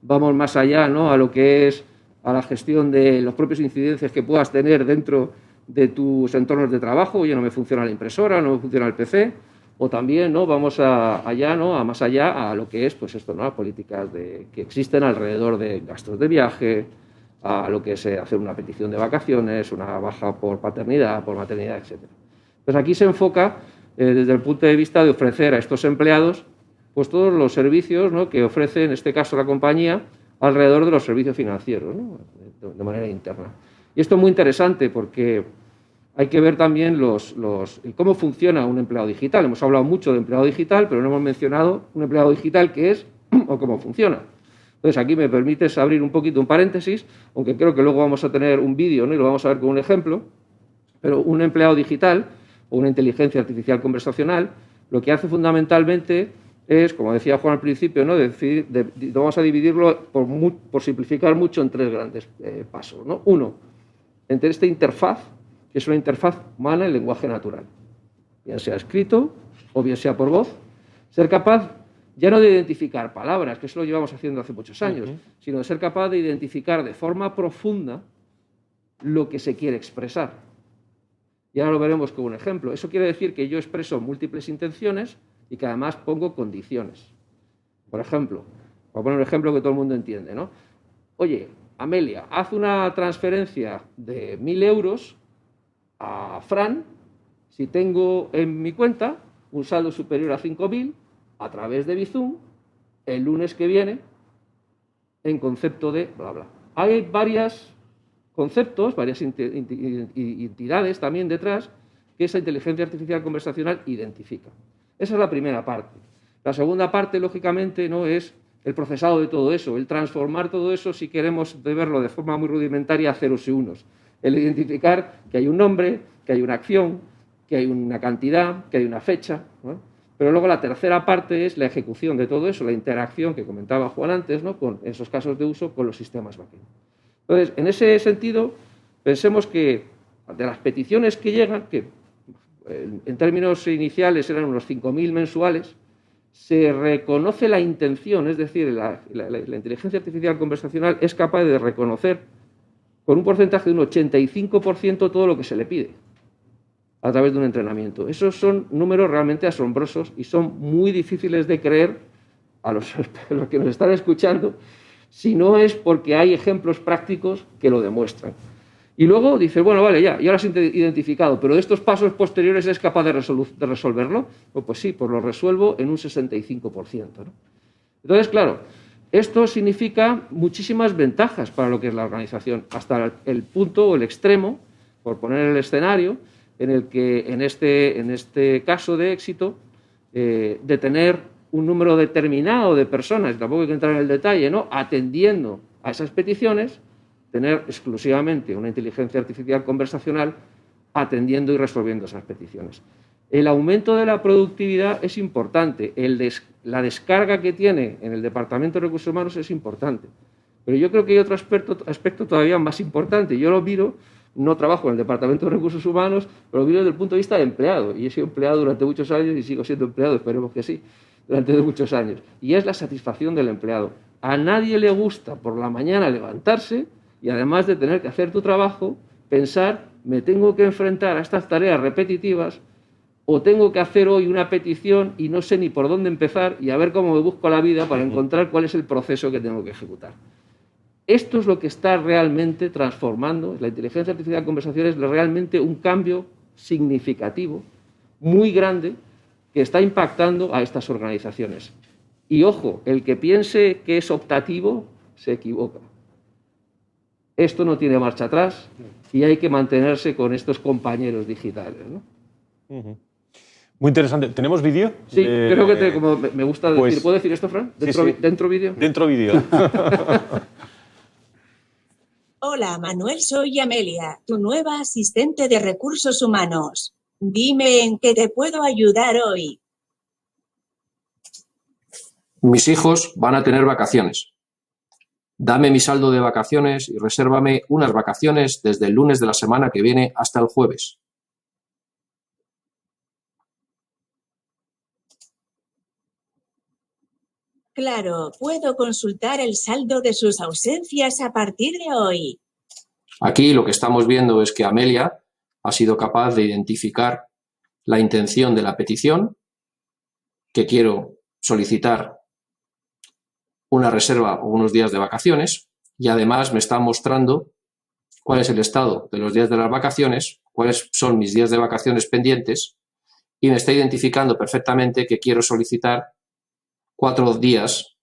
vamos más allá, ¿no? A lo que es a la gestión de los propios incidencias que puedas tener dentro de tus entornos de trabajo. Oye, no me funciona la impresora, no me funciona el PC, o también, ¿no? Vamos allá, ¿no? A más allá a lo que es, pues esto, ¿no? Las políticas que existen alrededor de gastos de viaje, a lo que es hacer una petición de vacaciones, una baja por paternidad, por maternidad, etc. Pues aquí se enfoca desde el punto de vista de ofrecer a estos empleados pues todos los servicios, ¿no? Que ofrece, en este caso, la compañía alrededor de los servicios financieros, ¿no? De manera interna. Y esto es muy interesante porque hay que ver también cómo funciona un empleado digital. Hemos hablado mucho de empleado digital, pero no hemos mencionado un empleado digital qué es o cómo funciona. Entonces, aquí me permites abrir un poquito un paréntesis, aunque creo que luego vamos a tener un vídeo, ¿no? Y lo vamos a ver con un ejemplo, pero un empleado digital o una inteligencia artificial conversacional lo que hace fundamentalmente es, como decía Juan al principio, ¿no? Vamos a dividirlo, por simplificar mucho, en tres grandes pasos, ¿no? Uno, entre esta interfaz, que es una interfaz humana en lenguaje natural, bien sea escrito o bien sea por voz, ser capaz ya no de identificar palabras, que eso lo llevamos haciendo hace muchos años, sino de ser capaz de identificar de forma profunda lo que se quiere expresar. Y ahora lo veremos con un ejemplo. Eso quiere decir que yo expreso múltiples intenciones y que además pongo condiciones. Por ejemplo, voy a poner un ejemplo que todo el mundo entiende, ¿no? Oye, Amelia, haz una transferencia de 1.000 euros a Fran si tengo en mi cuenta un saldo superior a 5.000 a través de Bizum el lunes que viene en concepto de bla, bla. Hay varios conceptos, varias entidades también detrás que esa inteligencia artificial conversacional identifica. Esa es la primera parte. La segunda parte, lógicamente, no es el procesado de todo eso, el transformar todo eso, si queremos verlo de forma muy rudimentaria, a ceros y unos. El identificar que hay un nombre, que hay una acción, que hay una cantidad, que hay una fecha, ¿no? Pero luego la tercera parte es la ejecución de todo eso, la interacción que comentaba Juan antes, ¿no? Con esos casos de uso con los sistemas backend. Entonces, en ese sentido, pensemos que de las peticiones que llegan, que en términos iniciales eran unos 5.000 mensuales, se reconoce la intención, es decir, la inteligencia artificial conversacional es capaz de reconocer con un porcentaje de un 85% todo lo que se le pide a través de un entrenamiento. Esos son números realmente asombrosos y son muy difíciles de creer a los que nos están escuchando, si no es porque hay ejemplos prácticos que lo demuestran. Y luego dices, bueno, vale, ya lo has identificado, pero de estos pasos posteriores ¿es capaz de resolverlo? Pues sí, pues lo resuelvo en un 65%, ¿no? Entonces, claro, esto significa muchísimas ventajas para lo que es la organización, hasta el punto o el extremo, por poner el escenario, en el que en este caso de éxito, de tener un número determinado de personas, tampoco hay que entrar en el detalle, ¿no? Atendiendo a esas peticiones, tener exclusivamente una inteligencia artificial conversacional atendiendo y resolviendo esas peticiones. El aumento de la productividad es importante, la descarga que tiene en el Departamento de Recursos Humanos es importante, pero yo creo que hay otro aspecto todavía más importante. Yo lo miro, no trabajo en el Departamento de Recursos Humanos, pero lo miro desde el punto de vista de empleado, y he sido empleado durante muchos años y sigo siendo empleado, esperemos que sí, durante muchos años, y es la satisfacción del empleado. A nadie le gusta por la mañana levantarse y, además de tener que hacer tu trabajo, pensar, me tengo que enfrentar a estas tareas repetitivas o tengo que hacer hoy una petición y no sé ni por dónde empezar y a ver cómo me busco la vida para encontrar cuál es el proceso que tengo que ejecutar. Esto es lo que está realmente transformando. La inteligencia artificial conversacional es realmente un cambio significativo, muy grande, que está impactando a estas organizaciones. Y ojo, el que piense que es optativo se equivoca. Esto no tiene marcha atrás y hay que mantenerse con estos compañeros digitales, ¿no? Muy interesante. ¿Tenemos vídeo? Sí, creo que como me gusta decir. Pues, ¿Puedo decir esto, Fran? ¿Dentro vídeo? Dentro vídeo. Hola, Manuel, soy Amelia, tu nueva asistente de recursos humanos. Dime en qué te puedo ayudar hoy. Mis hijos van a tener vacaciones. Dame mi saldo de vacaciones y resérvame unas vacaciones desde el lunes de la semana que viene hasta el jueves. Claro, puedo consultar el saldo de sus ausencias a partir de hoy. Aquí lo que estamos viendo es que Amelia ha sido capaz de identificar la intención de la petición, que quiero solicitar una reserva o unos días de vacaciones, y además me está mostrando cuál es el estado de los días de las vacaciones, cuáles son mis días de vacaciones pendientes, y me está identificando perfectamente que quiero solicitar 4 días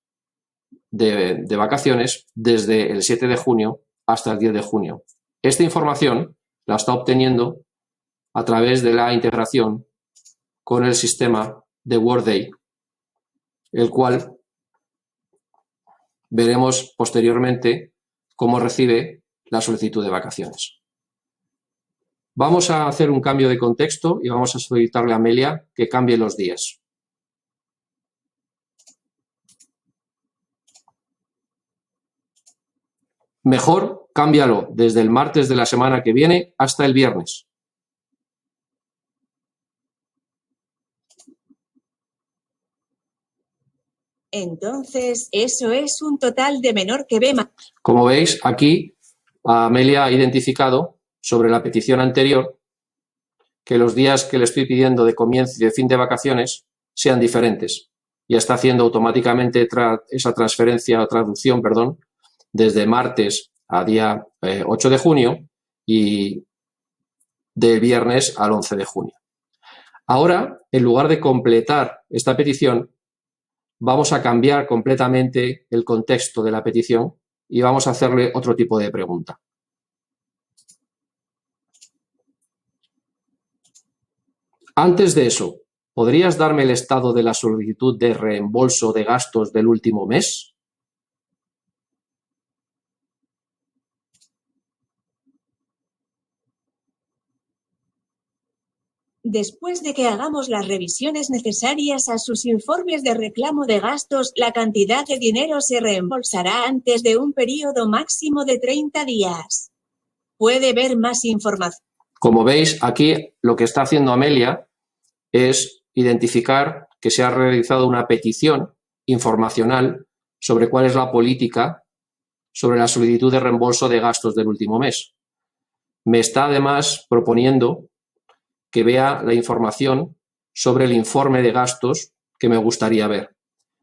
de vacaciones desde el 7 de junio hasta el 10 de junio. Esta información la está obteniendo a través de la integración con el sistema de Workday, el cual veremos posteriormente cómo recibe la solicitud de vacaciones. Vamos a hacer un cambio de contexto y vamos a solicitarle a Amelia que cambie los días. Mejor, cámbialo desde el martes de la semana que viene hasta el viernes. Entonces, eso es un total de menor que B. Como veis, aquí Amelia ha identificado sobre la petición anterior que los días que le estoy pidiendo de comienzo y de fin de vacaciones sean diferentes. Y está haciendo automáticamente esa transferencia o traducción, desde martes a día 8 de junio y de viernes al 11 de junio. Ahora, en lugar de completar esta petición, vamos a cambiar completamente el contexto de la petición y vamos a hacerle otro tipo de pregunta. Antes de eso, ¿podrías darme el estado de la solicitud de reembolso de gastos del último mes? Después de que hagamos las revisiones necesarias a sus informes de reclamo de gastos, la cantidad de dinero se reembolsará antes de un periodo máximo de 30 días. Puede ver más información. Como veis, aquí lo que está haciendo Amelia es identificar que se ha realizado una petición informacional sobre cuál es la política sobre la solicitud de reembolso de gastos del último mes. Me está además proponiendo que vea la información sobre el informe de gastos que me gustaría ver.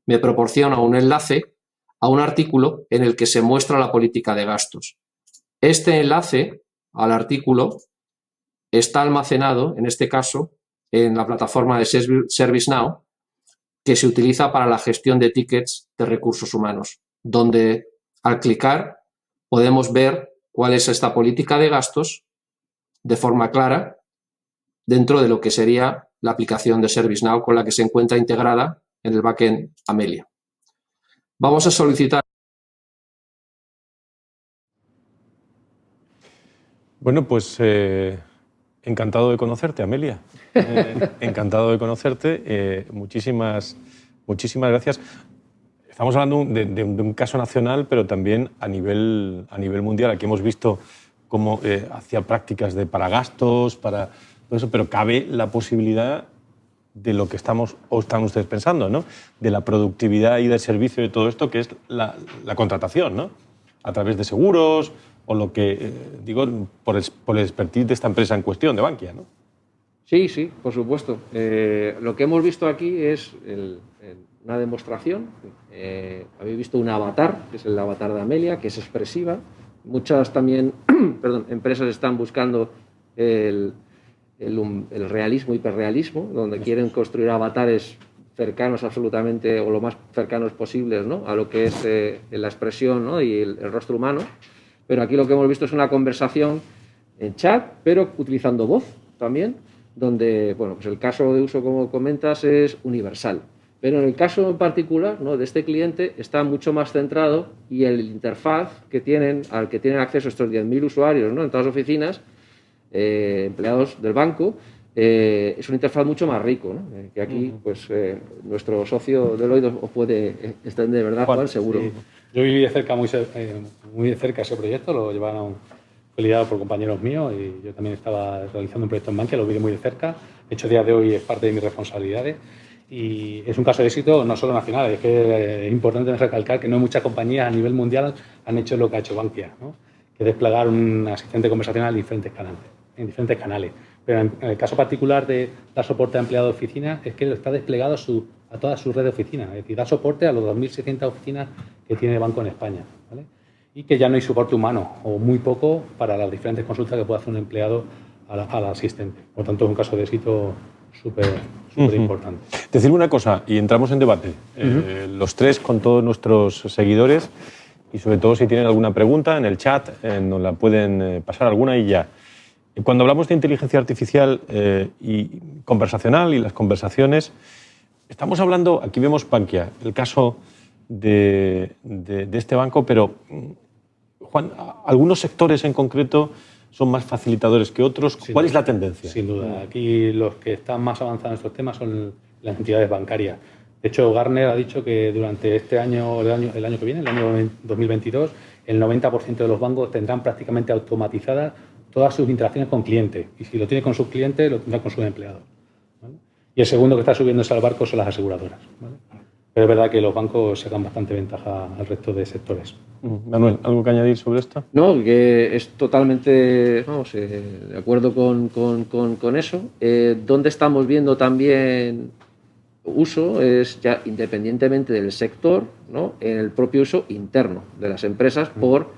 Me proporciona un enlace a un artículo en el que se muestra la política de gastos. Este enlace al artículo está almacenado, en este caso, en la plataforma de ServiceNow, que se utiliza para la gestión de tickets de recursos humanos, donde al clicar podemos ver cuál es esta política de gastos de forma clara dentro de lo que sería la aplicación de ServiceNow con la que se encuentra integrada en el backend Amelia. Vamos a solicitar. Bueno, pues encantado de conocerte, Amelia. Encantado de conocerte. Muchísimas gracias. Estamos hablando de un caso nacional, pero también a nivel mundial. Aquí hemos visto cómo hacía prácticas de paragastos, para todo eso, pero cabe la posibilidad de lo que están ustedes pensando, ¿no? De la productividad y del servicio de todo esto, que es la contratación, ¿no? A través de seguros o lo que, digo, por el expertise de esta empresa en cuestión, de Bankia, ¿no? Sí, por supuesto. Lo que hemos visto aquí es una demostración. Habéis visto un avatar, que es el avatar de Amelia, que es expresiva. Muchas también empresas están buscando el realismo, hiperrealismo, donde quieren construir avatares cercanos absolutamente o lo más cercanos posibles, ¿no?, a lo que es la expresión, ¿no?, y el rostro humano. Pero aquí lo que hemos visto es una conversación en chat, pero utilizando voz también, donde, bueno, pues el caso de uso, como comentas, es universal. Pero en el caso en particular, ¿no?, de este cliente está mucho más centrado, y el interfaz al que tienen acceso estos 10.000 usuarios, ¿no?, en todas las oficinas, empleados del banco, es una interfaz mucho más rico, ¿no?, que aquí pues nuestro socio Deloitte os puede extender, ¿verdad, Juan? Seguro. Sí. Yo viví de cerca, muy de cerca ese proyecto, lo llevaron, fue liderado por compañeros míos, y yo también estaba realizando un proyecto en Bankia, lo vi muy de cerca. De hecho, a día de hoy es parte de mis responsabilidades. Y es un caso de éxito no solo nacional, es que es importante recalcar que no muchas compañías a nivel mundial han hecho lo que ha hecho Bankia, ¿no?, que es desplegar un asistente conversacional en diferentes canales. Pero en el caso particular de dar soporte a empleados de oficina, es que está desplegado a toda su red de oficinas, es decir, da soporte a los 2.600 oficinas que tiene el banco en España, ¿vale? Y que ya no hay soporte humano, o muy poco, para las diferentes consultas que puede hacer un empleado al asistente. Por tanto, es un caso de éxito súper importante. Decirme una cosa, y entramos en debate, los tres con todos nuestros seguidores, y sobre todo si tienen alguna pregunta en el chat, nos la pueden pasar alguna y ya. Cuando hablamos de inteligencia artificial y conversacional y las conversaciones, estamos hablando, aquí vemos Bankia, el caso de este banco, pero, Juan, ¿algunos sectores en concreto son más facilitadores que otros? ¿Cuál es la tendencia? Sin duda. Aquí los que están más avanzados en estos temas son las entidades bancarias. De hecho, Gartner ha dicho que durante este año, el año que viene, el año 2022, el 90% de los bancos tendrán prácticamente automatizadas todas sus interacciones con clientes. Y si lo tiene con sus clientes, lo tendrá con sus empleados, ¿vale? Y el segundo que está subiéndose al barco son las aseguradoras, ¿vale? Pero es verdad que los bancos sacan bastante ventaja al resto de sectores. Manuel, ¿algo que añadir sobre esto? No, que es totalmente, vamos, de acuerdo con eso. Donde estamos viendo también uso es ya independientemente del sector, ¿no?, en el propio uso interno de las empresas por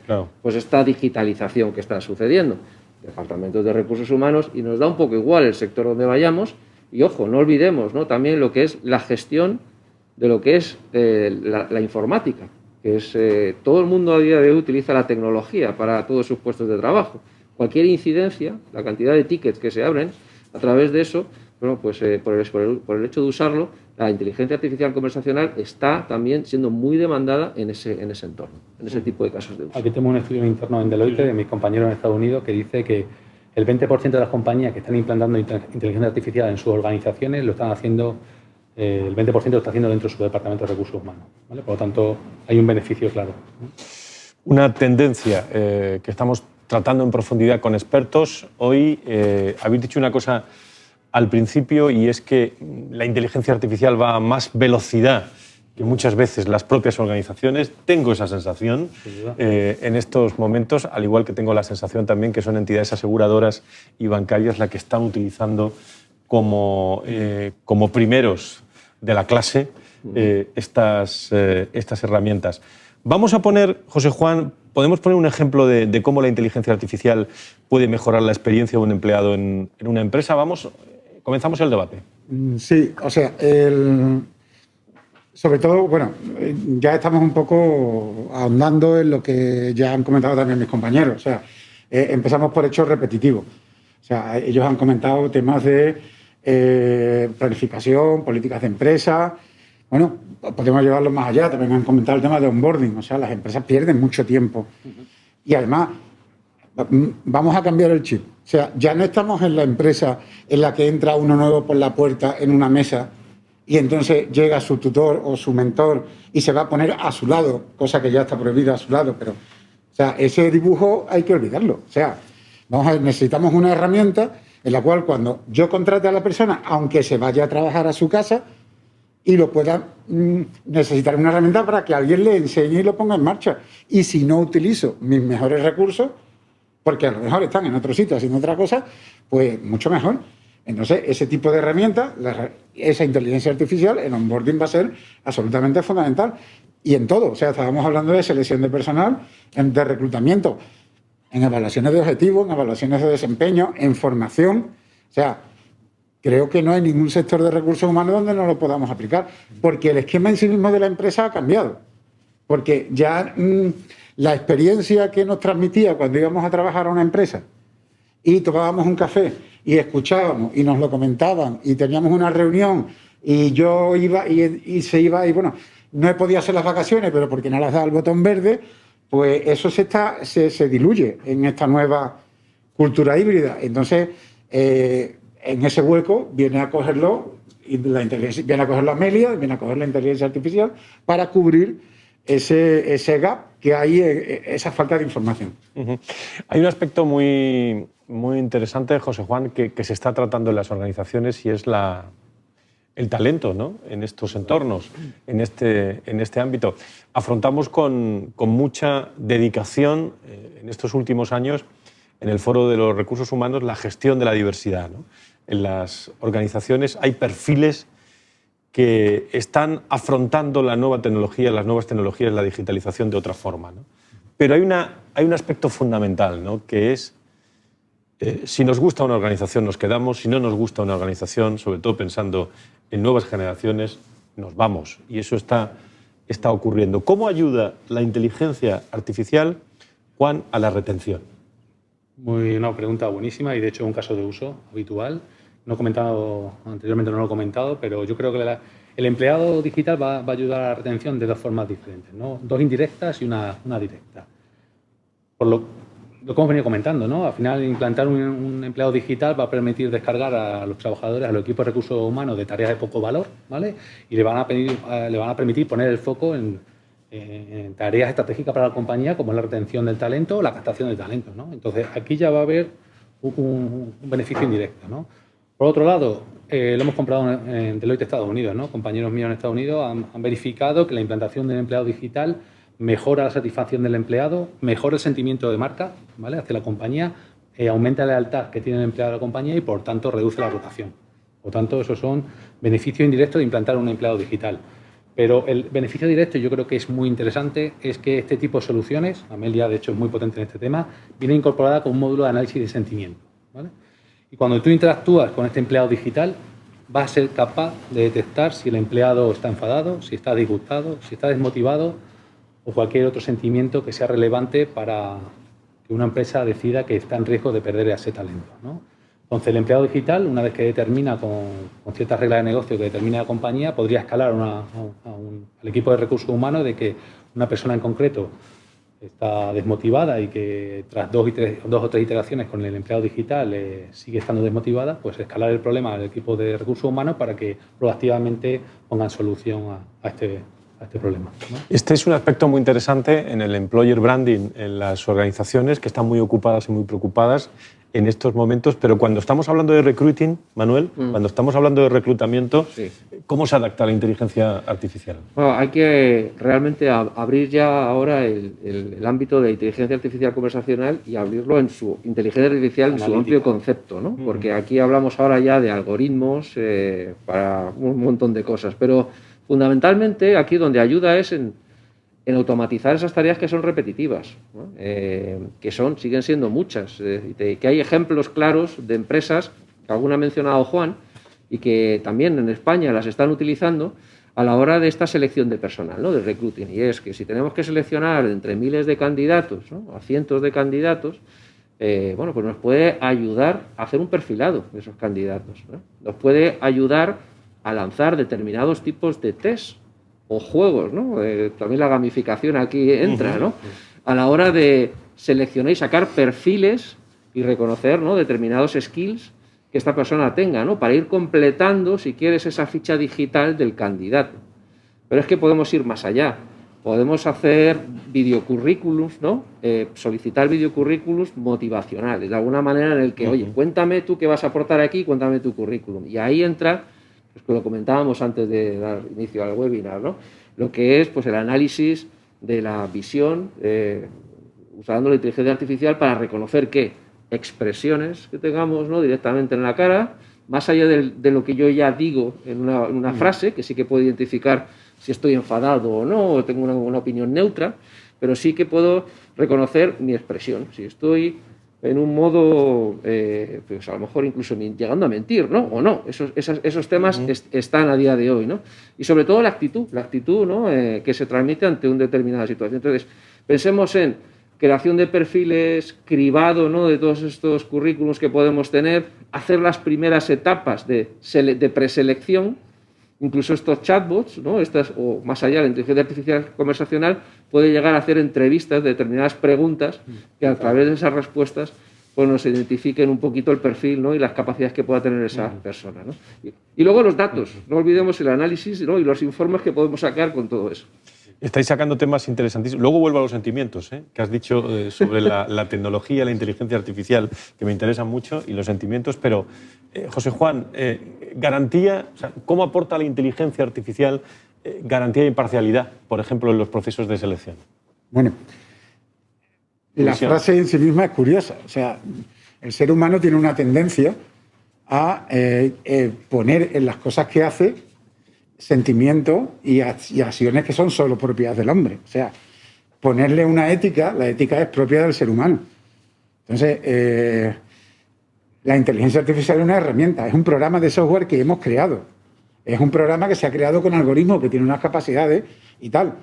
pues esta digitalización que está sucediendo. Departamentos de recursos humanos, y nos da un poco igual el sector donde vayamos. Y ojo, no olvidemos, ¿no?, también lo que es la gestión de lo que es la informática, que es todo el mundo a día de hoy utiliza la tecnología para todos sus puestos de trabajo. Cualquier incidencia, la cantidad de tickets que se abren a través de eso, bueno, pues por el hecho de usarlo, la inteligencia artificial conversacional está también siendo muy demandada en ese entorno, en ese tipo de casos de uso. Aquí tenemos un estudio interno en Deloitte de mis compañeros en Estados Unidos que dice que el 20% de las compañías que están implantando inteligencia artificial en sus organizaciones lo están haciendo, el 20% lo está haciendo dentro de su departamento de recursos humanos, ¿vale? Por lo tanto, hay un beneficio claro. Una tendencia que estamos tratando en profundidad con expertos. Hoy habéis dicho una cosa al principio, y es que la inteligencia artificial va a más velocidad que muchas veces las propias organizaciones. Tengo esa sensación en estos momentos, al igual que tengo la sensación también que son entidades aseguradoras y bancarias las que están utilizando como primeros de la clase estas herramientas. Vamos a poner, José Juan, ¿podemos poner un ejemplo de cómo la inteligencia artificial puede mejorar la experiencia de un empleado en una empresa? Comenzamos el debate. Sí, o sea, sobre todo, bueno, ya estamos un poco ahondando en lo que ya han comentado también mis compañeros. O sea, empezamos por hechos repetitivos. O sea, ellos han comentado temas de planificación, políticas de empresa. Bueno, podemos llevarlo más allá. También han comentado el tema de onboarding. O sea, las empresas pierden mucho tiempo. Y además, Vamos a cambiar el chip. O sea, ya no estamos en la empresa en la que entra uno nuevo por la puerta en una mesa y entonces llega su tutor o su mentor y se va a poner a su lado, cosa que ya está prohibida a su lado, pero o sea, ese dibujo hay que olvidarlo. O sea, necesitamos una herramienta en la cual cuando yo contrate a la persona, aunque se vaya a trabajar a su casa, y lo pueda necesitar una herramienta para que alguien le enseñe y lo ponga en marcha. Y si no utilizo mis mejores recursos, porque a lo mejor están en otro sitio haciendo otra cosa, pues mucho mejor. Entonces, ese tipo de herramientas, esa inteligencia artificial, el onboarding va a ser absolutamente fundamental. Y en todo, o sea, estábamos hablando de selección de personal, de reclutamiento, en evaluaciones de objetivos, en evaluaciones de desempeño, en formación. O sea, creo que no hay ningún sector de recursos humanos donde no lo podamos aplicar, porque el esquema en sí mismo de la empresa ha cambiado. Porque ya la experiencia que nos transmitía cuando íbamos a trabajar a una empresa y tomábamos un café y escuchábamos y nos lo comentaban y teníamos una reunión y yo iba y se iba y bueno, no podía hacer las vacaciones, pero porque no las da el botón verde, pues eso se diluye en esta nueva cultura híbrida. Entonces, en ese hueco viene a cogerlo y viene a cogerlo Amelia, viene a coger la inteligencia artificial para cubrir ese gap que hay, esa falta de información. Hay un aspecto muy, muy interesante, José Juan, que se está tratando en las organizaciones y es el talento, ¿no? En estos entornos, en este ámbito. Afrontamos con mucha dedicación en estos últimos años en el Foro de los Recursos Humanos la gestión de la diversidad, ¿no? En las organizaciones hay perfiles que están afrontando la nueva tecnología, las nuevas tecnologías, la digitalización de otra forma, ¿no? Pero hay un aspecto fundamental, ¿no? Que es, si nos gusta una organización nos quedamos, si no nos gusta una organización, sobre todo pensando en nuevas generaciones, nos vamos. Y eso está ocurriendo. ¿Cómo ayuda la inteligencia artificial, Juan, a la retención? Una pregunta buenísima y de hecho un caso de uso habitual. Anteriormente no lo he comentado, pero yo creo que el empleado digital va a ayudar a la retención de dos formas diferentes, ¿no? Dos indirectas y una directa. Por lo que hemos venido comentando, ¿no? Al final, implantar un empleado digital va a permitir descargar a los trabajadores, a los equipos de recursos humanos de tareas de poco valor, ¿vale? Y le van a permitir poner el foco en tareas estratégicas para la compañía, como es la retención del talento o la captación de talento, ¿no? Entonces, aquí ya va a haber un beneficio indirecto, ¿no? Por otro lado, lo hemos comprado en Deloitte, Estados Unidos, ¿no? Compañeros míos en Estados Unidos han verificado que la implantación del empleado digital mejora la satisfacción del empleado, mejora el sentimiento de marca, ¿vale? Hacia la compañía, aumenta la lealtad que tiene el empleado de la compañía y, por tanto, reduce la rotación. Por tanto, esos son beneficios indirectos de implantar un empleado digital. Pero el beneficio directo, yo creo que es muy interesante, es que este tipo de soluciones, Amelia de hecho es muy potente en este tema, viene incorporada con un módulo de análisis de sentimiento, ¿vale? Y cuando tú interactúas con este empleado digital, vas a ser capaz de detectar si el empleado está enfadado, si está disgustado, si está desmotivado o cualquier otro sentimiento que sea relevante para que una empresa decida que está en riesgo de perder ese talento, ¿no? Entonces, el empleado digital, una vez que determina con ciertas reglas de negocio que determina la compañía, podría escalar al equipo de recursos humanos de que una persona en concreto está desmotivada y que tras dos o tres iteraciones con el empleado digital sigue estando desmotivada, pues escalar el problema al equipo de recursos humanos para que proactivamente pongan solución a este problema, ¿no? Este es un aspecto muy interesante en el employer branding en las organizaciones que están muy ocupadas y muy preocupadas en estos momentos, pero cuando estamos hablando de recruiting, Manuel, cuando estamos hablando de reclutamiento, sí, ¿cómo se adapta la inteligencia artificial? Bueno, hay que realmente abrir ya ahora el ámbito de inteligencia artificial conversacional y abrirlo en su inteligencia artificial, en su amplio concepto, ¿no? Porque aquí hablamos ahora ya de algoritmos para un montón de cosas, pero fundamentalmente aquí donde ayuda es en automatizar esas tareas que son repetitivas, ¿no? Que siguen siendo muchas, que hay ejemplos claros de empresas, que alguna ha mencionado Juan, y que también en España las están utilizando a la hora de esta selección de personal, ¿no? De recruiting. Y es que si tenemos que seleccionar entre miles de candidatos, ¿no? A cientos de candidatos, bueno, pues nos puede ayudar a hacer un perfilado de esos candidatos, ¿no? Nos puede ayudar a lanzar determinados tipos de test o juegos, ¿no? También la gamificación aquí entra, ¿no? A la hora de seleccionar y sacar perfiles y reconocer, ¿no?, determinados skills que esta persona tenga, ¿no?, para ir completando, si quieres, esa ficha digital del candidato. Pero es que podemos ir más allá. Podemos hacer videocurrículums, ¿no? Solicitar videocurrículums motivacionales, de alguna manera en el que, oye, cuéntame tú qué vas a aportar aquí, cuéntame tu currículum. Y ahí entra, pues, que lo comentábamos antes de dar inicio al webinar, ¿no?, lo que es, pues, el análisis de la visión, usando la inteligencia artificial para reconocer qué expresiones que tengamos, ¿no?, directamente en la cara, más allá de lo que yo ya digo en una frase, que sí que puedo identificar si estoy enfadado o no, o tengo una opinión neutra, pero sí que puedo reconocer mi expresión. Si estoy en un modo, pues a lo mejor incluso llegando a mentir, ¿no?, o no. Esos temas están a día de hoy, ¿no? Y sobre todo la actitud, ¿no?, que se transmite ante una determinada situación. Entonces, pensemos en creación de perfiles, cribado, ¿no?, de todos estos currículums que podemos tener, hacer las primeras etapas de preselección, incluso estos chatbots, ¿no?, o más allá, la inteligencia artificial conversacional puede llegar a hacer entrevistas de determinadas preguntas que a través de esas respuestas, pues, nos identifiquen un poquito el perfil, ¿no?, y las capacidades que pueda tener esa persona, ¿no? Y luego los datos, no olvidemos el análisis, ¿no?, y los informes que podemos sacar con todo eso. Estáis sacando temas interesantísimos. Luego vuelvo a los sentimientos, que has dicho sobre la tecnología, la inteligencia artificial, que me interesan mucho, y los sentimientos. Pero, José Juan, garantía, o sea, ¿cómo aporta la inteligencia artificial garantía de imparcialidad, por ejemplo, en los procesos de selección? Bueno, la frase en sí misma es curiosa. O sea, el ser humano tiene una tendencia a poner en las cosas que hace sentimientos y acciones que son solo propiedad del hombre. O sea, ponerle una ética, la ética es propia del ser humano. Entonces, la inteligencia artificial es una herramienta, es un programa de software que hemos creado. Es un programa que se ha creado con algoritmos, que tiene unas capacidades y tal.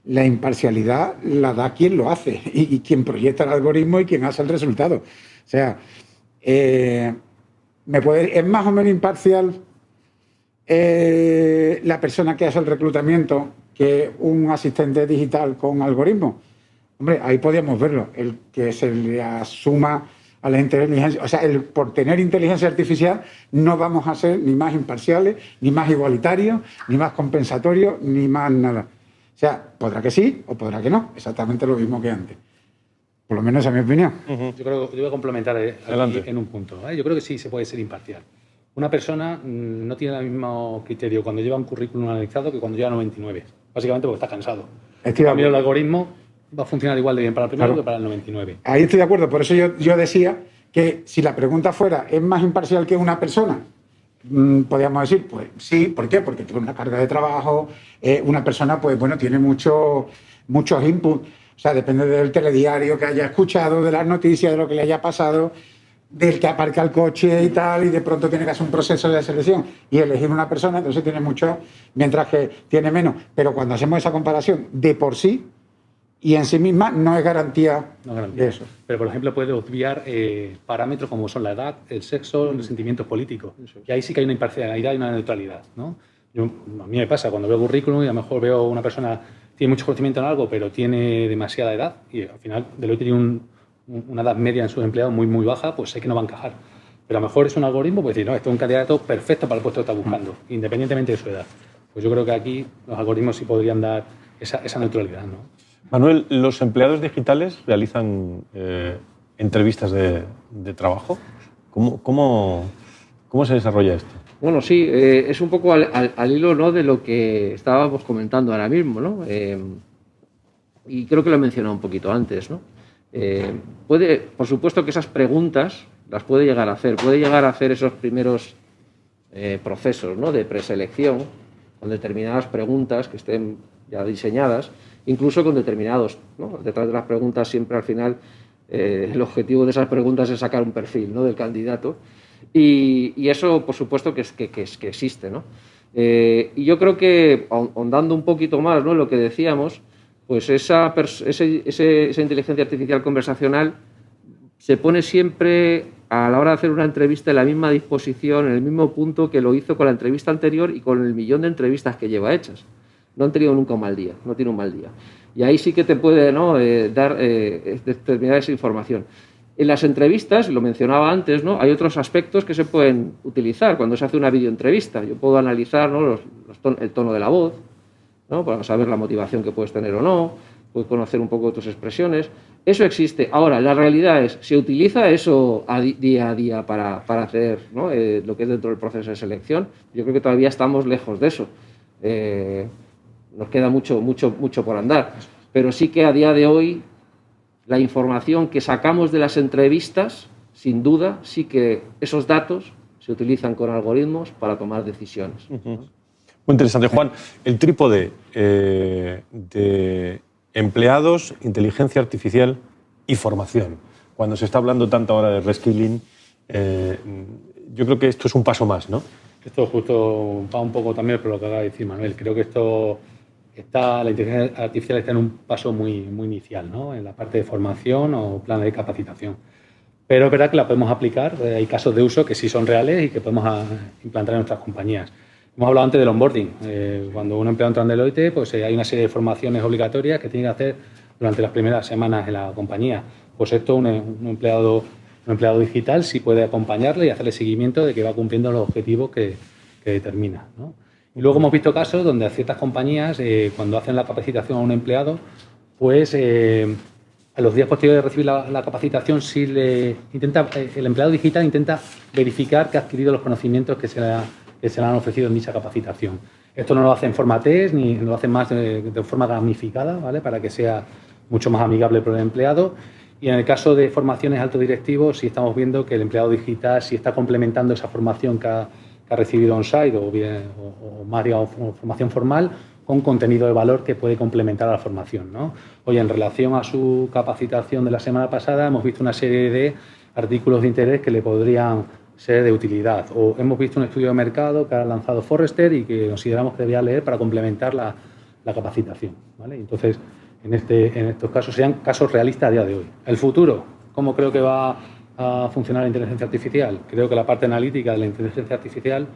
La imparcialidad la da quien lo hace y quien proyecta el algoritmo y quien hace el resultado. O sea, es más o menos imparcial la persona que hace el reclutamiento que un asistente digital con algoritmo. Hombre, ahí podríamos verlo, el que se le asuma a la inteligencia, o sea, por tener inteligencia artificial no vamos a ser ni más imparciales, ni más igualitarios, ni más compensatorios, ni más nada. O sea, podrá que sí o podrá que no, exactamente lo mismo que antes. Por lo menos esa es mi opinión. Yo creo que yo voy a complementar aquí en un punto, ¿vale? Yo creo que sí se puede ser imparcial. Una persona no tiene el mismo criterio cuando lleva un currículum analizado que cuando lleva 99. Básicamente porque está cansado. En cambio, el algoritmo va a funcionar igual de bien para el primero que para el 99. Ahí estoy de acuerdo. Por eso yo decía que si la pregunta fuera ¿es más imparcial que una persona? Podríamos decir, pues sí. ¿Por qué? Porque tiene una carga de trabajo. Una persona, pues bueno, tiene muchos inputs. O sea, depende del telediario que haya escuchado, de las noticias, de lo que le haya pasado, del que aparca el coche y tal, y de pronto tiene que hacer un proceso de selección y elegir una persona, entonces tiene mucho, mientras que tiene menos. Pero cuando hacemos esa comparación de por sí y en sí misma, no es garantía de eso. Pero, por ejemplo, puede obviar parámetros como son la edad, el sexo, los sentimientos políticos. Y ahí sí que hay una imparcialidad y una neutralidad, ¿no? A mí me pasa, cuando veo currículum y a lo mejor veo una persona que tiene mucho conocimiento en algo, pero tiene demasiada edad y al final de lo que tiene una edad media en sus empleados muy, muy baja, pues sé que no va a encajar. Pero a lo mejor es un algoritmo, pues decir, no, esto es un candidato perfecto para el puesto que está buscando, independientemente de su edad. Pues yo creo que aquí los algoritmos sí podrían dar esa neutralidad, ¿no? Manuel, ¿los empleados digitales realizan entrevistas de trabajo? ¿Cómo se desarrolla esto? Bueno, sí, es un poco al hilo, ¿no?, de lo que estábamos comentando ahora mismo, ¿no? Y creo que lo he mencionado un poquito antes, ¿no? Por supuesto que esas preguntas las puede llegar a hacer esos primeros procesos, ¿no?, de preselección, con determinadas preguntas que estén ya diseñadas, incluso con determinados, ¿no? Detrás de las preguntas siempre al final el objetivo de esas preguntas es sacar un perfil, ¿no?, del candidato, y eso por supuesto que existe, ¿no? Y yo creo que ahondando un poquito más, ¿no?, en lo que decíamos, pues esa inteligencia artificial conversacional se pone siempre a la hora de hacer una entrevista en la misma disposición, en el mismo punto que lo hizo con la entrevista anterior y con el millón de entrevistas que lleva hechas. no han tenido nunca un mal día, no tiene un mal día. Y ahí sí que te puede, ¿no?, dar determinada esa información. En las entrevistas, lo mencionaba antes, ¿no?, hay otros aspectos que se pueden utilizar cuando se hace una videoentrevista. Yo puedo analizar, ¿no?, el tono de la voz, ¿no?, para saber la motivación que puedes tener o no, puedo conocer un poco tus expresiones. Eso existe. Ahora, la realidad es, ¿se utiliza eso día a día para hacer, ¿no?, lo que es dentro del proceso de selección? Yo creo que todavía estamos lejos de eso. Nos queda mucho por andar. Pero sí que a día de hoy la información que sacamos de las entrevistas, sin duda, sí que esos datos se utilizan con algoritmos para tomar decisiones. Muy interesante, Juan. El trípode de empleados, inteligencia artificial y formación. Cuando se está hablando tanto ahora de reskilling, yo creo que esto es un paso más, ¿no? Esto justo va un poco también por lo que acaba de decir Manuel. Creo que la inteligencia artificial está en un paso muy inicial, ¿no?, en la parte de formación o planes de capacitación. Pero es verdad que la podemos aplicar, hay casos de uso que sí son reales y que podemos implantar en nuestras compañías. Hemos hablado antes del onboarding. Cuando un empleado entra en Deloitte, pues hay una serie de formaciones obligatorias que tiene que hacer durante las primeras semanas en la compañía. Pues esto un empleado digital sí puede acompañarle y hacerle seguimiento de que va cumpliendo los objetivos que determina, ¿no? Y luego hemos visto casos donde a ciertas compañías, cuando hacen la capacitación a un empleado, pues a los días posteriores de recibir la capacitación, el empleado digital intenta verificar que ha adquirido los conocimientos que se le han ofrecido en dicha capacitación. Esto no lo hace en forma test, ni lo hace más de forma gamificada, ¿vale?, para que sea mucho más amigable para el empleado. Y en el caso de formaciones alto directivos, sí estamos viendo que el empleado digital sí está complementando esa formación que ha recibido on-site o más, digamos, formación formal con contenido de valor que puede complementar a la formación, ¿no? Oye, en relación a su capacitación de la semana pasada, hemos visto una serie de artículos de interés que le podrían ser de utilidad. O hemos visto un estudio de mercado que ha lanzado Forrester y que consideramos que debería leer para complementar la capacitación, ¿vale? Entonces, en estos casos serían casos realistas a día de hoy. El futuro, ¿cómo creo que va a funcionar la inteligencia artificial? Creo que la parte analítica de la inteligencia artificial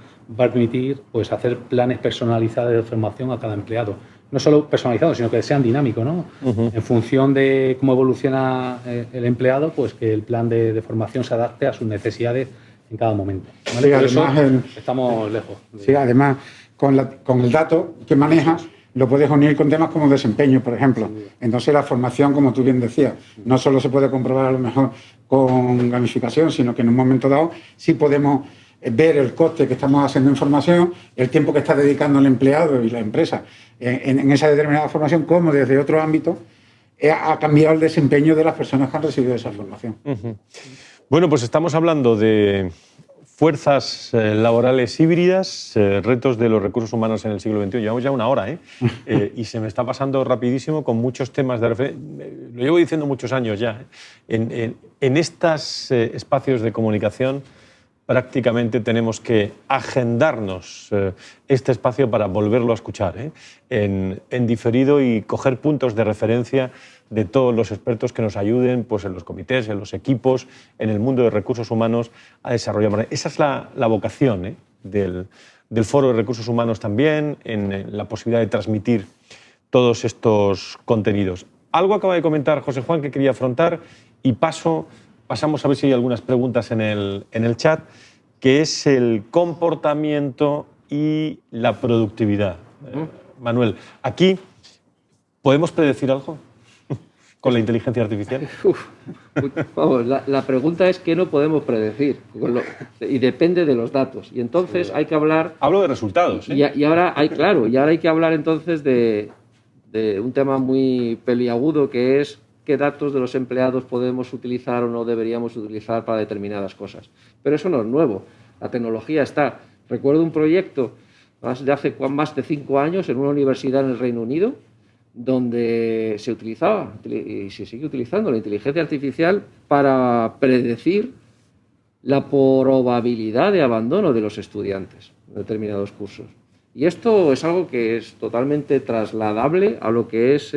va a permitir, pues, hacer planes personalizados de formación a cada empleado. No solo personalizados, sino que sean dinámicos, ¿no? En función de cómo evoluciona el empleado, pues que el plan de formación se adapte a sus necesidades en cada momento, ¿vale? Sí, por además, eso estamos lejos. Sí, además, con el dato que manejas, lo puedes unir con temas como desempeño, por ejemplo. Entonces, la formación, como tú bien decías, no solo se puede comprobar a lo mejor con gamificación, sino que en un momento dado sí podemos ver el coste que estamos haciendo en formación, el tiempo que está dedicando el empleado y la empresa en esa determinada formación, como desde otro ámbito ha cambiado el desempeño de las personas que han recibido esa formación. Bueno, pues estamos hablando de fuerzas laborales híbridas, retos de los recursos humanos en el siglo XXI. Llevamos ya una hora, y se me está pasando rapidísimo con muchos temas de referencia. Lo llevo diciendo muchos años ya. En estos espacios de comunicación prácticamente tenemos que agendarnos este espacio para volverlo a escuchar en diferido y coger puntos de referencia de todos los expertos que nos ayuden, pues, en los comités, en los equipos, en el mundo de recursos humanos a desarrollar. Esa es la vocación del Foro de Recursos Humanos también, en la posibilidad de transmitir todos estos contenidos. Algo acaba de comentar José Juan que quería afrontar y pasamos a ver si hay algunas preguntas en el chat, que es el comportamiento y la productividad. Manuel, aquí, ¿podemos predecir algo con la inteligencia artificial? Vamos, la pregunta es qué no podemos predecir y depende de los datos. Y entonces hay que hablar... Hablo de resultados. Y ahora hay que hablar entonces de un tema muy peliagudo, que es qué datos de los empleados podemos utilizar o no deberíamos utilizar para determinadas cosas. Pero eso no es nuevo. La tecnología está. Recuerdo un proyecto de hace más de 5 años en una universidad en el Reino Unido, donde se utilizaba y se sigue utilizando la inteligencia artificial para predecir la probabilidad de abandono de los estudiantes en determinados cursos. Y esto es algo que es totalmente trasladable a lo que es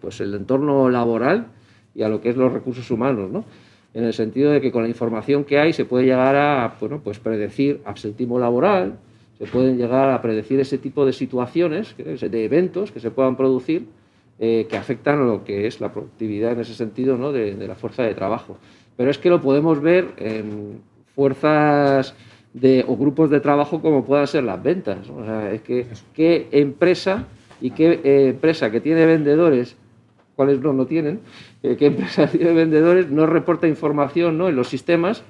pues el entorno laboral y a lo que es los recursos humanos, ¿no? En el sentido de que con la información que hay se puede llegar a, bueno, pues predecir absentismo laboral, se pueden llegar a predecir ese tipo de situaciones, de eventos que se puedan producir, que afectan a lo que es la productividad en ese sentido, ¿no? de la fuerza de trabajo. Pero es que lo podemos ver en fuerzas o grupos de trabajo como puedan ser las ventas. O sea, es que qué empresa y qué empresa que tiene vendedores, cuáles no tienen, qué empresa tiene vendedores no reporta información, ¿no? en los sistemas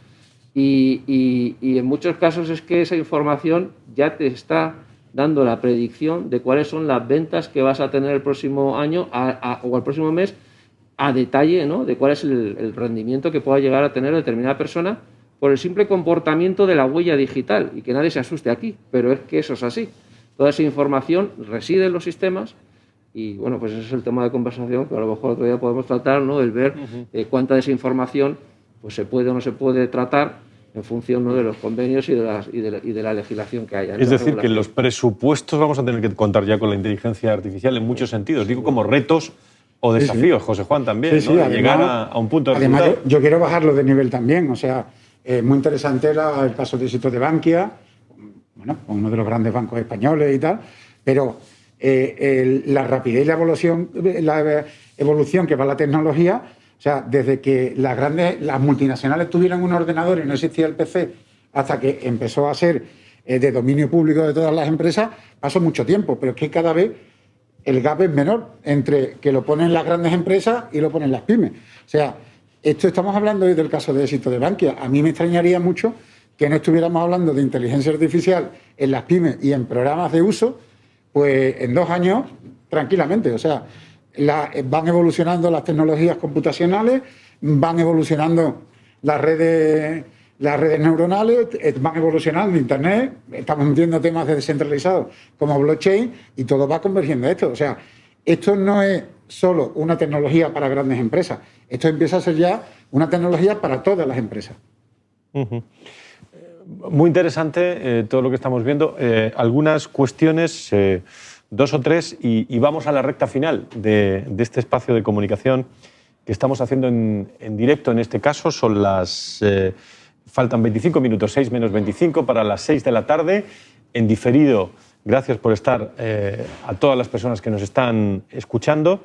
y en muchos casos es que esa información ya te está dando la predicción de cuáles son las ventas que vas a tener el próximo año o el próximo mes a detalle, ¿no? de cuál es el rendimiento que pueda llegar a tener determinada persona por el simple comportamiento de la huella digital, y que nadie se asuste aquí, pero es que eso es así. Toda esa información reside en los sistemas y, bueno, pues ese es el tema de conversación que a lo mejor otro día podemos tratar, ¿no? El ver cuánta de esa información pues se puede o no se puede tratar en función, ¿no? de los convenios y de la legislación que haya. Es decir, que los presupuestos vamos a tener que contar ya con la inteligencia artificial en muchos sentidos. Digo, como retos o desafíos, José Juan, también, sí, ¿no? Además, llegar a un punto de además, resultado. yo quiero bajarlo de nivel también. O sea, muy interesante el caso de éxito de Bankia, bueno, uno de los grandes bancos españoles y tal, pero la rapidez y la evolución que va la tecnología, o sea, desde que las multinacionales tuvieran un ordenador y no existía el PC, hasta que empezó a ser de dominio público de todas las empresas, pasó mucho tiempo, pero es que cada vez el gap es menor entre que lo ponen las grandes empresas y lo ponen las pymes. O sea, esto estamos hablando del caso de éxito de Bankia. A mí me extrañaría mucho que no estuviéramos hablando de inteligencia artificial en las pymes y en programas de uso, pues en 2 años, tranquilamente. O sea, van evolucionando las tecnologías computacionales, van evolucionando las redes neuronales, van evolucionando Internet, estamos metiendo temas de descentralizados como blockchain y todo va convergiendo a esto. O sea, esto no es solo una tecnología para grandes empresas, esto empieza a ser ya una tecnología para todas las empresas. Muy interesante todo lo que estamos viendo. Algunas cuestiones, 2 o 3, y vamos a la recta final de este espacio de comunicación que estamos haciendo en directo. En este caso son faltan 25 minutos, 6 menos 25 para las 6 de la tarde. En diferido, gracias por estar a todas las personas que nos están escuchando.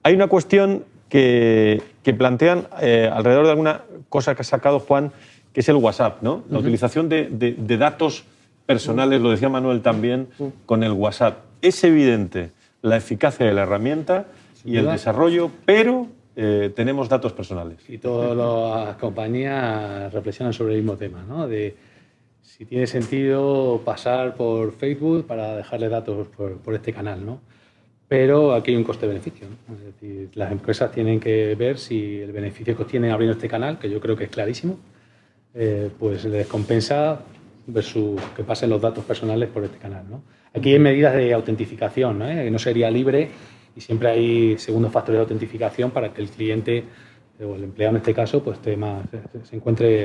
Hay una cuestión que plantean alrededor de alguna cosa que ha sacado Juan, que es el WhatsApp, ¿no? La utilización de datos personales, lo decía Manuel también, con el WhatsApp. Es evidente la eficacia de la herramienta y el desarrollo, pero tenemos datos personales. Y todas las compañías reflexionan sobre el mismo tema, ¿no? De si tiene sentido pasar por Facebook para dejarle datos por este canal, ¿no? Pero aquí hay un coste-beneficio, ¿no? Es decir, las empresas tienen que ver si el beneficio que obtienen abriendo este canal, que yo creo que es clarísimo, pues les compensa versus que pasen los datos personales por este canal, ¿no? Aquí hay medidas de autentificación, ¿no? Que no sería libre y siempre hay segundos factores de autentificación para que el cliente o el empleado en este caso pues se encuentre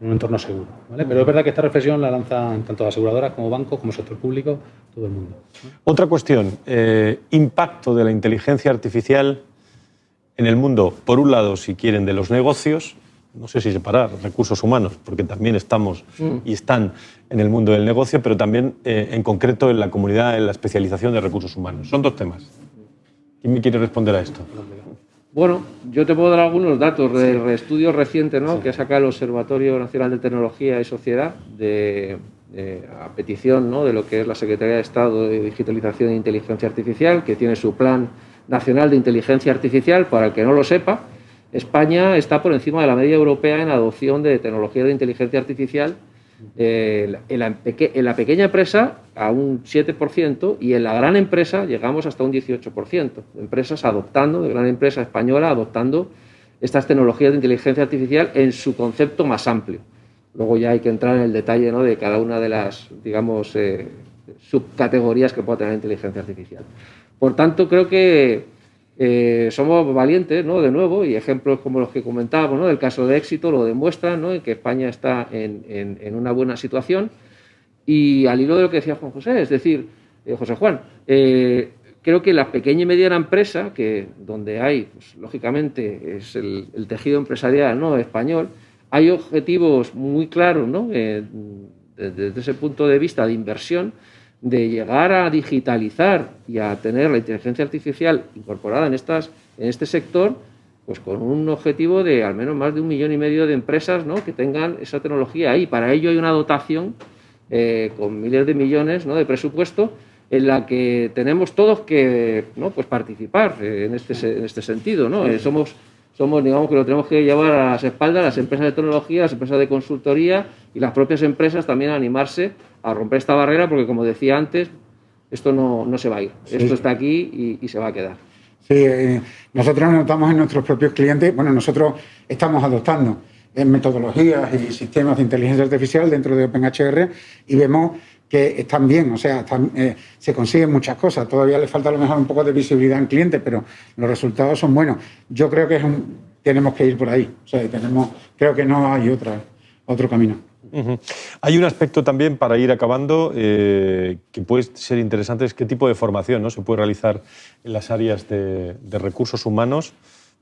en un entorno seguro, ¿vale? Pero es verdad que esta reflexión la lanzan tanto aseguradoras como bancos, como sector público, todo el mundo, ¿no? Otra cuestión, impacto de la inteligencia artificial en el mundo, por un lado, si quieren, de los negocios, no sé si separar recursos humanos, porque también estamos y están en el mundo del negocio, pero también en concreto en la comunidad, en la especialización de recursos humanos. Son 2 temas. ¿Quién me quiere responder a esto? Bueno, yo te puedo dar algunos datos del estudio reciente, ¿no? que ha sacado el Observatorio Nacional de Tecnología y Sociedad a petición, ¿no? de lo que es la Secretaría de Estado de Digitalización e Inteligencia Artificial, que tiene su Plan Nacional de Inteligencia Artificial. Para el que no lo sepa, España está por encima de la media europea en adopción de tecnología de inteligencia artificial. En la pequeña empresa a un 7% y en la gran empresa llegamos hasta un 18%. Empresas adoptando, de gran empresa española, adoptando estas tecnologías de inteligencia artificial en su concepto más amplio. Luego ya hay que entrar en el detalle, ¿no? de cada una de las, digamos, subcategorías que pueda tener la inteligencia artificial. Por tanto, creo que somos valientes, ¿no? de nuevo, y ejemplos como los que comentábamos, ¿no? del caso de éxito lo demuestran, ¿no? en que España está en una buena situación. Y al hilo de lo que decía Juan José, es decir, José Juan, creo que la pequeña y mediana empresa, que donde hay, pues, lógicamente, es el tejido empresarial, ¿no? español, hay objetivos muy claros, ¿no? de desde ese punto de vista de inversión, de llegar a digitalizar y a tener la inteligencia artificial incorporada en este sector, pues con un objetivo de al menos más de 1,5 millones de empresas, ¿no?, que tengan esa tecnología ahí. Para ello hay una dotación con miles de millones, ¿no?, de presupuesto, en la que tenemos todos que, ¿no?, pues participar en este sentido, ¿no? Somos, digamos, que lo tenemos que llevar a las espaldas las empresas de tecnología, las empresas de consultoría y las propias empresas también a animarse a romper esta barrera, porque, como decía antes, esto no se va a ir. Sí. Esto está aquí y se va a quedar. Sí, nosotros notamos en nuestros propios clientes, bueno, nosotros estamos adoptando metodologías y sistemas de inteligencia artificial dentro de OpenHR y vemos que están bien, o sea, se consiguen muchas cosas. Todavía le falta a lo mejor un poco de visibilidad en clientes, pero los resultados son buenos. Yo creo que tenemos que ir por ahí. O sea, creo que no hay otro camino. Uh-huh. Hay un aspecto también, para ir acabando, que puede ser interesante, es qué tipo de formación, ¿no?, se puede realizar en las áreas de recursos humanos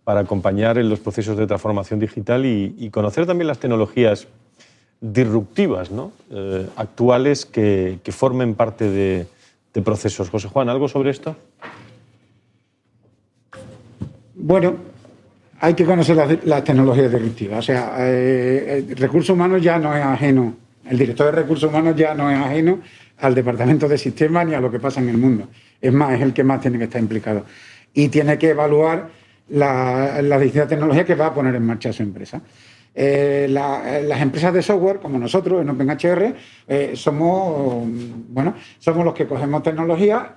para acompañar en los procesos de transformación digital y conocer también las tecnologías disruptivas, ¿no?, actuales que formen parte de procesos. José Juan, ¿algo sobre esto? Bueno, hay que conocer las tecnologías disruptivas. O sea, recursos humanos ya no es ajeno, el director de recursos humanos ya no es ajeno al departamento de sistemas ni a lo que pasa en el mundo. Es más, es el que más tiene que estar implicado. Y tiene que evaluar las distintas tecnologías que va a poner en marcha su empresa. Las empresas de software, como nosotros en OpenHR, somos los que cogemos tecnología,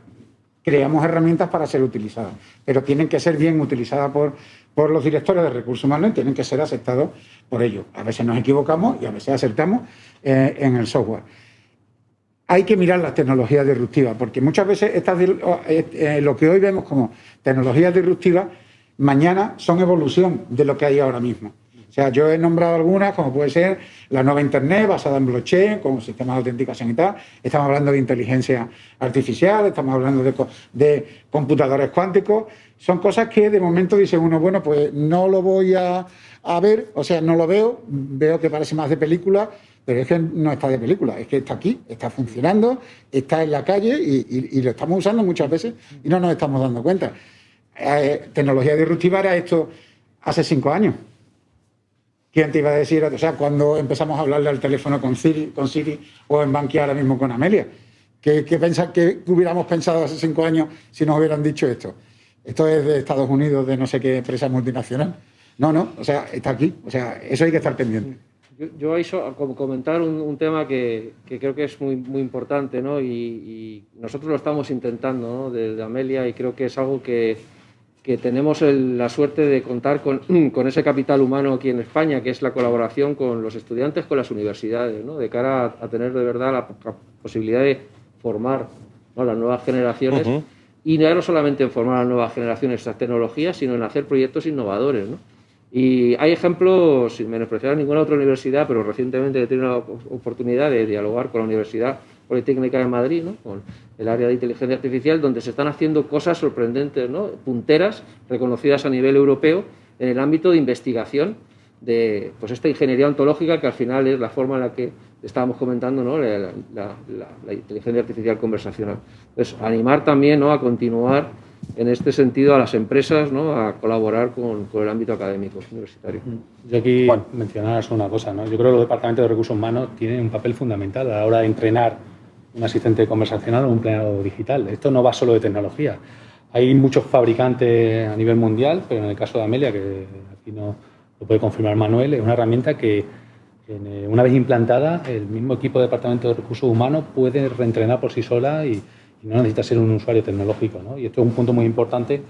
creamos herramientas para ser utilizadas, pero tienen que ser bien utilizadas por los directores de recursos humanos y tienen que ser aceptados por ellos. A veces nos equivocamos y a veces acertamos en el software. Hay que mirar las tecnologías disruptivas, porque muchas veces lo que hoy vemos como tecnologías disruptivas, mañana son evolución de lo que hay ahora mismo. O sea, yo he nombrado algunas, como puede ser la nueva Internet basada en blockchain, con sistemas de autenticación y tal. Estamos hablando de inteligencia artificial, estamos hablando de computadores cuánticos. Son cosas que de momento dice uno, bueno, pues no lo voy a ver, o sea, no lo veo que parece más de película, pero es que no está de película, es que está aquí, está funcionando, está en la calle y lo estamos usando muchas veces y no nos estamos dando cuenta. Tecnología disruptiva era esto hace 5 años. ¿Quién te iba a decir? O sea, cuando empezamos a hablarle al teléfono con Siri o en Bankia ahora mismo con Amelia. ¿Qué hubiéramos pensado hace 5 años si nos hubieran dicho esto? Esto es de Estados Unidos, de no sé qué empresa multinacional. No, o sea, está aquí. O sea, eso hay que estar pendiente. Yo ahí comentar un tema que creo que es muy, muy importante, ¿no? Y nosotros lo estamos intentando, ¿no?, desde Amelia, y creo que es algo que tenemos la suerte de contar con ese capital humano aquí en España, que es la colaboración con los estudiantes, con las universidades, ¿no?, de cara a tener de verdad la posibilidad de formar, ¿no?, las nuevas generaciones. Uh-huh. Y no solamente en formar a las nuevas generaciones estas tecnologías, sino en hacer proyectos innovadores, ¿no? Y hay ejemplos, sin menospreciar a ninguna otra universidad, pero recientemente he tenido la oportunidad de dialogar con la Universidad Politécnica de Madrid, ¿no?, con el área de inteligencia artificial, donde se están haciendo cosas sorprendentes, ¿no?, punteras, reconocidas a nivel europeo, en el ámbito de investigación de, pues, esta ingeniería ontológica, que al final es la forma en la que estábamos comentando, ¿no?, la inteligencia artificial conversacional. Entonces, animar también, ¿no?, a continuar en este sentido a las empresas, ¿no?, a colaborar con el ámbito académico universitario. Yo aquí mencionar una cosa, ¿no? Yo creo que los departamentos de recursos humanos tienen un papel fundamental a la hora de entrenar un asistente conversacional o un empleado digital. Esto no va solo de tecnología. Hay muchos fabricantes a nivel mundial, pero en el caso de Amelia, que aquí no lo puede confirmar Manuel, es una herramienta que una vez implantada, el mismo equipo de departamento de recursos humanos puede reentrenar por sí sola y no necesita ser un usuario tecnológico, ¿no? Y esto es un punto muy importante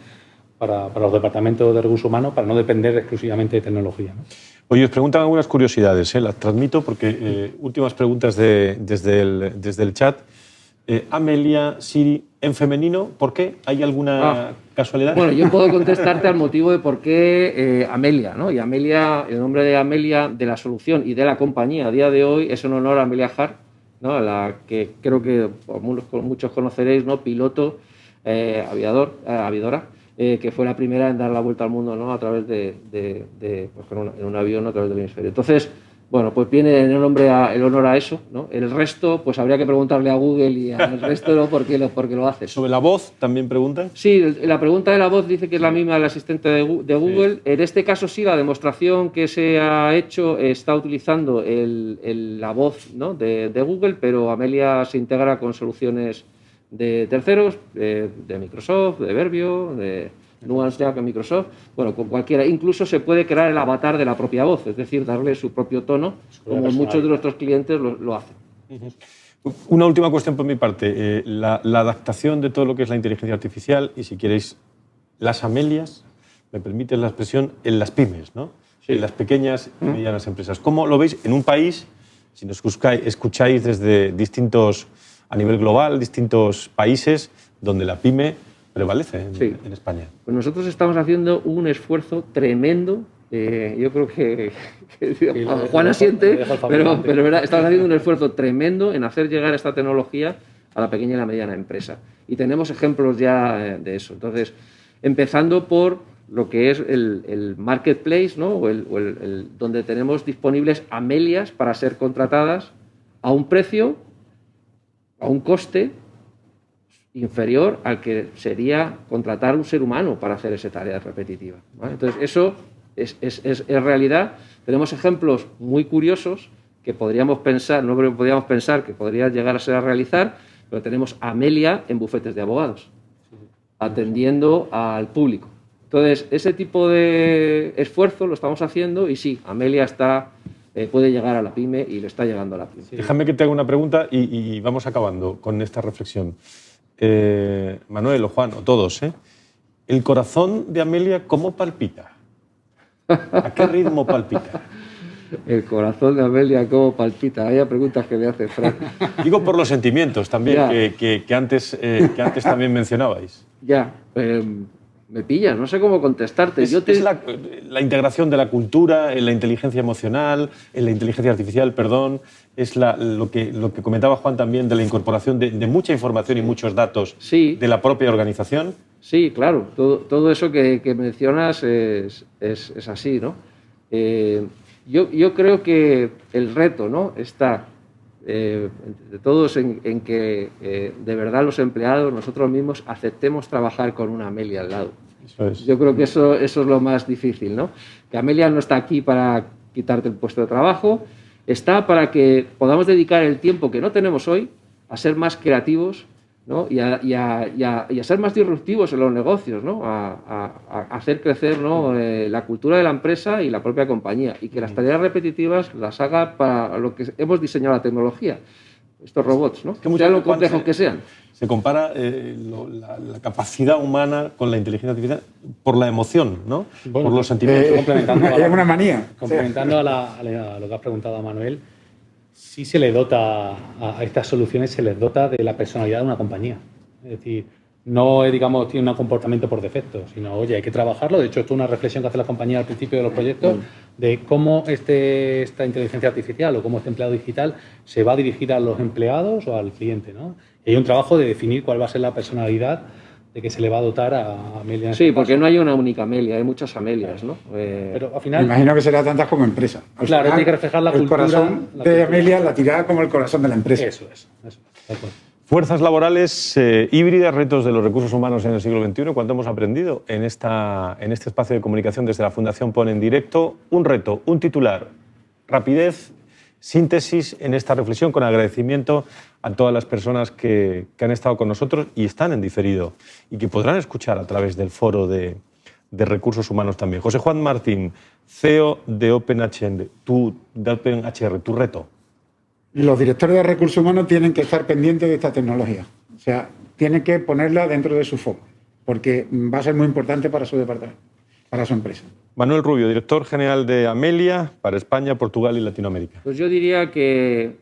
para los departamentos de recursos humanos, para no depender exclusivamente de tecnología, ¿no? Oye, os preguntan algunas curiosidades, las transmito porque últimas preguntas desde el chat. Amelia, Siri, en femenino, ¿por qué? ¿Hay alguna casualidad? Bueno, yo puedo contestarte al motivo de por qué Amelia, ¿no? Y Amelia, el nombre de Amelia, de la solución y de la compañía a día de hoy es en honor a Amelia Hart, ¿no?, a la que creo que muchos conoceréis, ¿no?, piloto, aviadora, que fue la primera en dar la vuelta al mundo, ¿no?, a través en un avión a través del hemisferio. Entonces, Bueno, pues viene en el honor a eso, ¿no? El resto, pues habría que preguntarle a Google y al resto no por qué lo hace. ¿Sobre la voz también preguntan? Sí, la pregunta de la voz dice que es la misma del asistente de Google. Sí. En este caso sí, la demostración que se ha hecho está utilizando la voz, ¿no? de Google, pero Amelia se integra con soluciones de terceros, de Microsoft, de Verbio, de Nuance Jack en Microsoft, bueno, con cualquiera. Incluso se puede crear el avatar de la propia voz, es decir, darle su propio tono, como muchos de nuestros clientes lo hacen. Una última cuestión por mi parte. La adaptación de todo lo que es la inteligencia artificial y, si queréis, las Amelias, me permite la expresión, en las pymes, ¿no? Sí. En las pequeñas y medianas empresas. ¿Cómo lo veis en un país, si nos escucháis desde distintos, a nivel global, distintos países, donde la pyme prevalece en España? Pues nosotros estamos haciendo un esfuerzo tremendo. Yo creo que Juan asiente, pero estamos haciendo un esfuerzo tremendo en hacer llegar esta tecnología a la pequeña y la mediana empresa. Y tenemos ejemplos ya de eso. Entonces, empezando por lo que es el marketplace, ¿no? o donde tenemos disponibles Amelias para ser contratadas a un precio, a un coste inferior al que sería contratar un ser humano para hacer esa tarea repetitiva, ¿vale? Entonces, eso es realidad. Tenemos ejemplos muy curiosos que podríamos pensar que podría llegar a ser a realizar, pero tenemos Amelia en bufetes de abogados, atendiendo al público. Entonces, ese tipo de esfuerzo lo estamos haciendo y sí, Amelia puede llegar a la pyme y le está llegando a la pyme. Sí. Déjame que te haga una pregunta y vamos acabando con esta reflexión. Manuel o Juan, o todos, ¿el corazón de Amelia cómo palpita? ¿A qué ritmo palpita? El corazón de Amelia cómo palpita. Vaya preguntas que me hace Fran. Digo por los sentimientos también, que antes también mencionabais. Ya, me pillas, no sé cómo contestarte. Es la integración de la cultura en la inteligencia emocional, en la inteligencia artificial, perdón. Es lo que comentaba Juan también de la incorporación de mucha información y muchos datos de la propia organización. Sí, claro. Todo eso que mencionas es así, ¿no? Yo creo que el reto, ¿no? está de todos en que de verdad los empleados, nosotros mismos, aceptemos trabajar con una Amelia al lado. Eso es. Yo creo que eso es lo más difícil, ¿no? Que Amelia no está aquí para quitarte el puesto de trabajo, está para que podamos dedicar el tiempo que no tenemos hoy a ser más creativos, ¿no? y a ser más disruptivos en los negocios, ¿no? A hacer crecer, ¿no? La cultura de la empresa y la propia compañía, y que las tareas repetitivas las haga para lo que hemos diseñado la tecnología, estos robots, ¿no? Que sean lo complejos que sean. Se compara la capacidad humana con la inteligencia artificial por la emoción, ¿no? Bueno, por los sentimientos. Es una manía. Complementando a lo que ha preguntado a Manuel, sí se le dota a estas soluciones, se les dota de la personalidad de una compañía. Es decir, no, digamos, tiene un comportamiento por defecto, sino, oye, hay que trabajarlo. De hecho, esto es una reflexión que hace la compañía al principio de los proyectos, de cómo esta inteligencia artificial o cómo este empleado digital se va a dirigir a los empleados o al cliente, ¿no? Y hay un trabajo de definir cuál va a ser la personalidad de que se le va a dotar a Amelia. Sí, porque no hay una única Amelia, hay muchas Amelias, ¿no? Pero al final... Me imagino que será tantas como empresa. Claro, final, tiene que reflejar la cultura. El corazón de Amelia la tirará como el corazón de la empresa. Eso es. De acuerdo. Fuerzas laborales híbridas, retos de los recursos humanos en el siglo XXI. ¿Cuánto hemos aprendido en este espacio de comunicación desde la Fundación PON en directo? Un reto, un titular, rapidez, síntesis en esta reflexión, con agradecimiento a todas las personas que han estado con nosotros y están en diferido y que podrán escuchar a través del foro de recursos humanos también. José Juan Martín, CEO de OpenHR, tu reto. Los directores de recursos humanos tienen que estar pendientes de esta tecnología. O sea, tienen que ponerla dentro de su foco, porque va a ser muy importante para su departamento, para su empresa. Manuel Rubio, director general de Amelia para España, Portugal y Latinoamérica. Pues yo diría que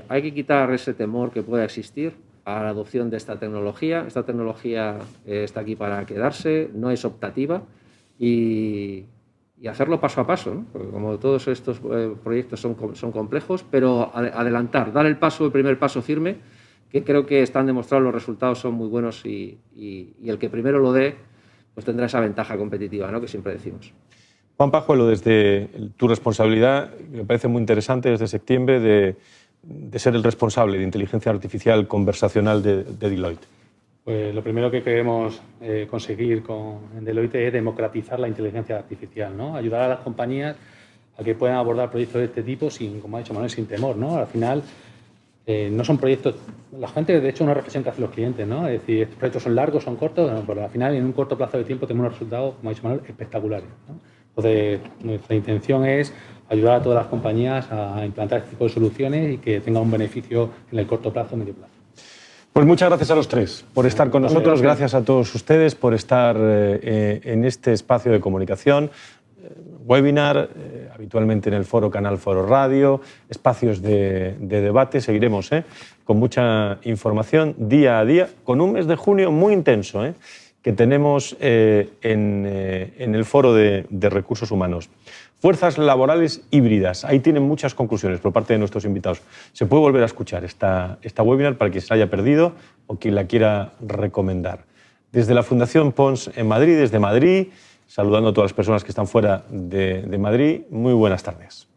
hay que quitar ese temor que pueda existir a la adopción de esta tecnología. Esta tecnología está aquí para quedarse, no es optativa y hacerlo paso a paso, ¿no? Porque como todos estos proyectos son complejos, pero adelantar, dar el primer paso firme, que creo que están demostrados, los resultados son muy buenos y el que primero lo dé, pues tendrá esa ventaja competitiva, ¿no? Que siempre decimos. Juan Pajuelo, desde tu responsabilidad, me parece muy interesante desde septiembre de ser el responsable de inteligencia artificial conversacional de Deloitte. Pues lo primero que queremos conseguir en Deloitte es democratizar la inteligencia artificial, ¿no? Ayudar a las compañías a que puedan abordar proyectos de este tipo sin, como ha dicho Manuel, sin temor, ¿no? Al final no son proyectos... La gente, de hecho, es una reflexión que hacen los clientes, ¿no? Es decir, estos proyectos son largos, son cortos, pero al final en un corto plazo de tiempo tenemos unos resultados, como ha dicho Manuel, espectaculares, ¿no? Entonces, nuestra intención es ayudar a todas las compañías a implantar este tipo de soluciones y que tengan un beneficio en el corto plazo o medio plazo. Pues muchas gracias a los tres por estar con nosotros, gracias a todos ustedes por estar en este espacio de comunicación, webinar, habitualmente en el foro Canal Foro Radio, espacios de debate. Seguiremos con mucha información día a día, con un mes de junio muy intenso que tenemos en el foro de recursos humanos. Fuerzas laborales híbridas. Ahí tienen muchas conclusiones por parte de nuestros invitados. Se puede volver a escuchar esta webinar para quien se la haya perdido o quien la quiera recomendar. Desde la Fundación Pons en Madrid, desde Madrid, saludando a todas las personas que están fuera de Madrid, muy buenas tardes.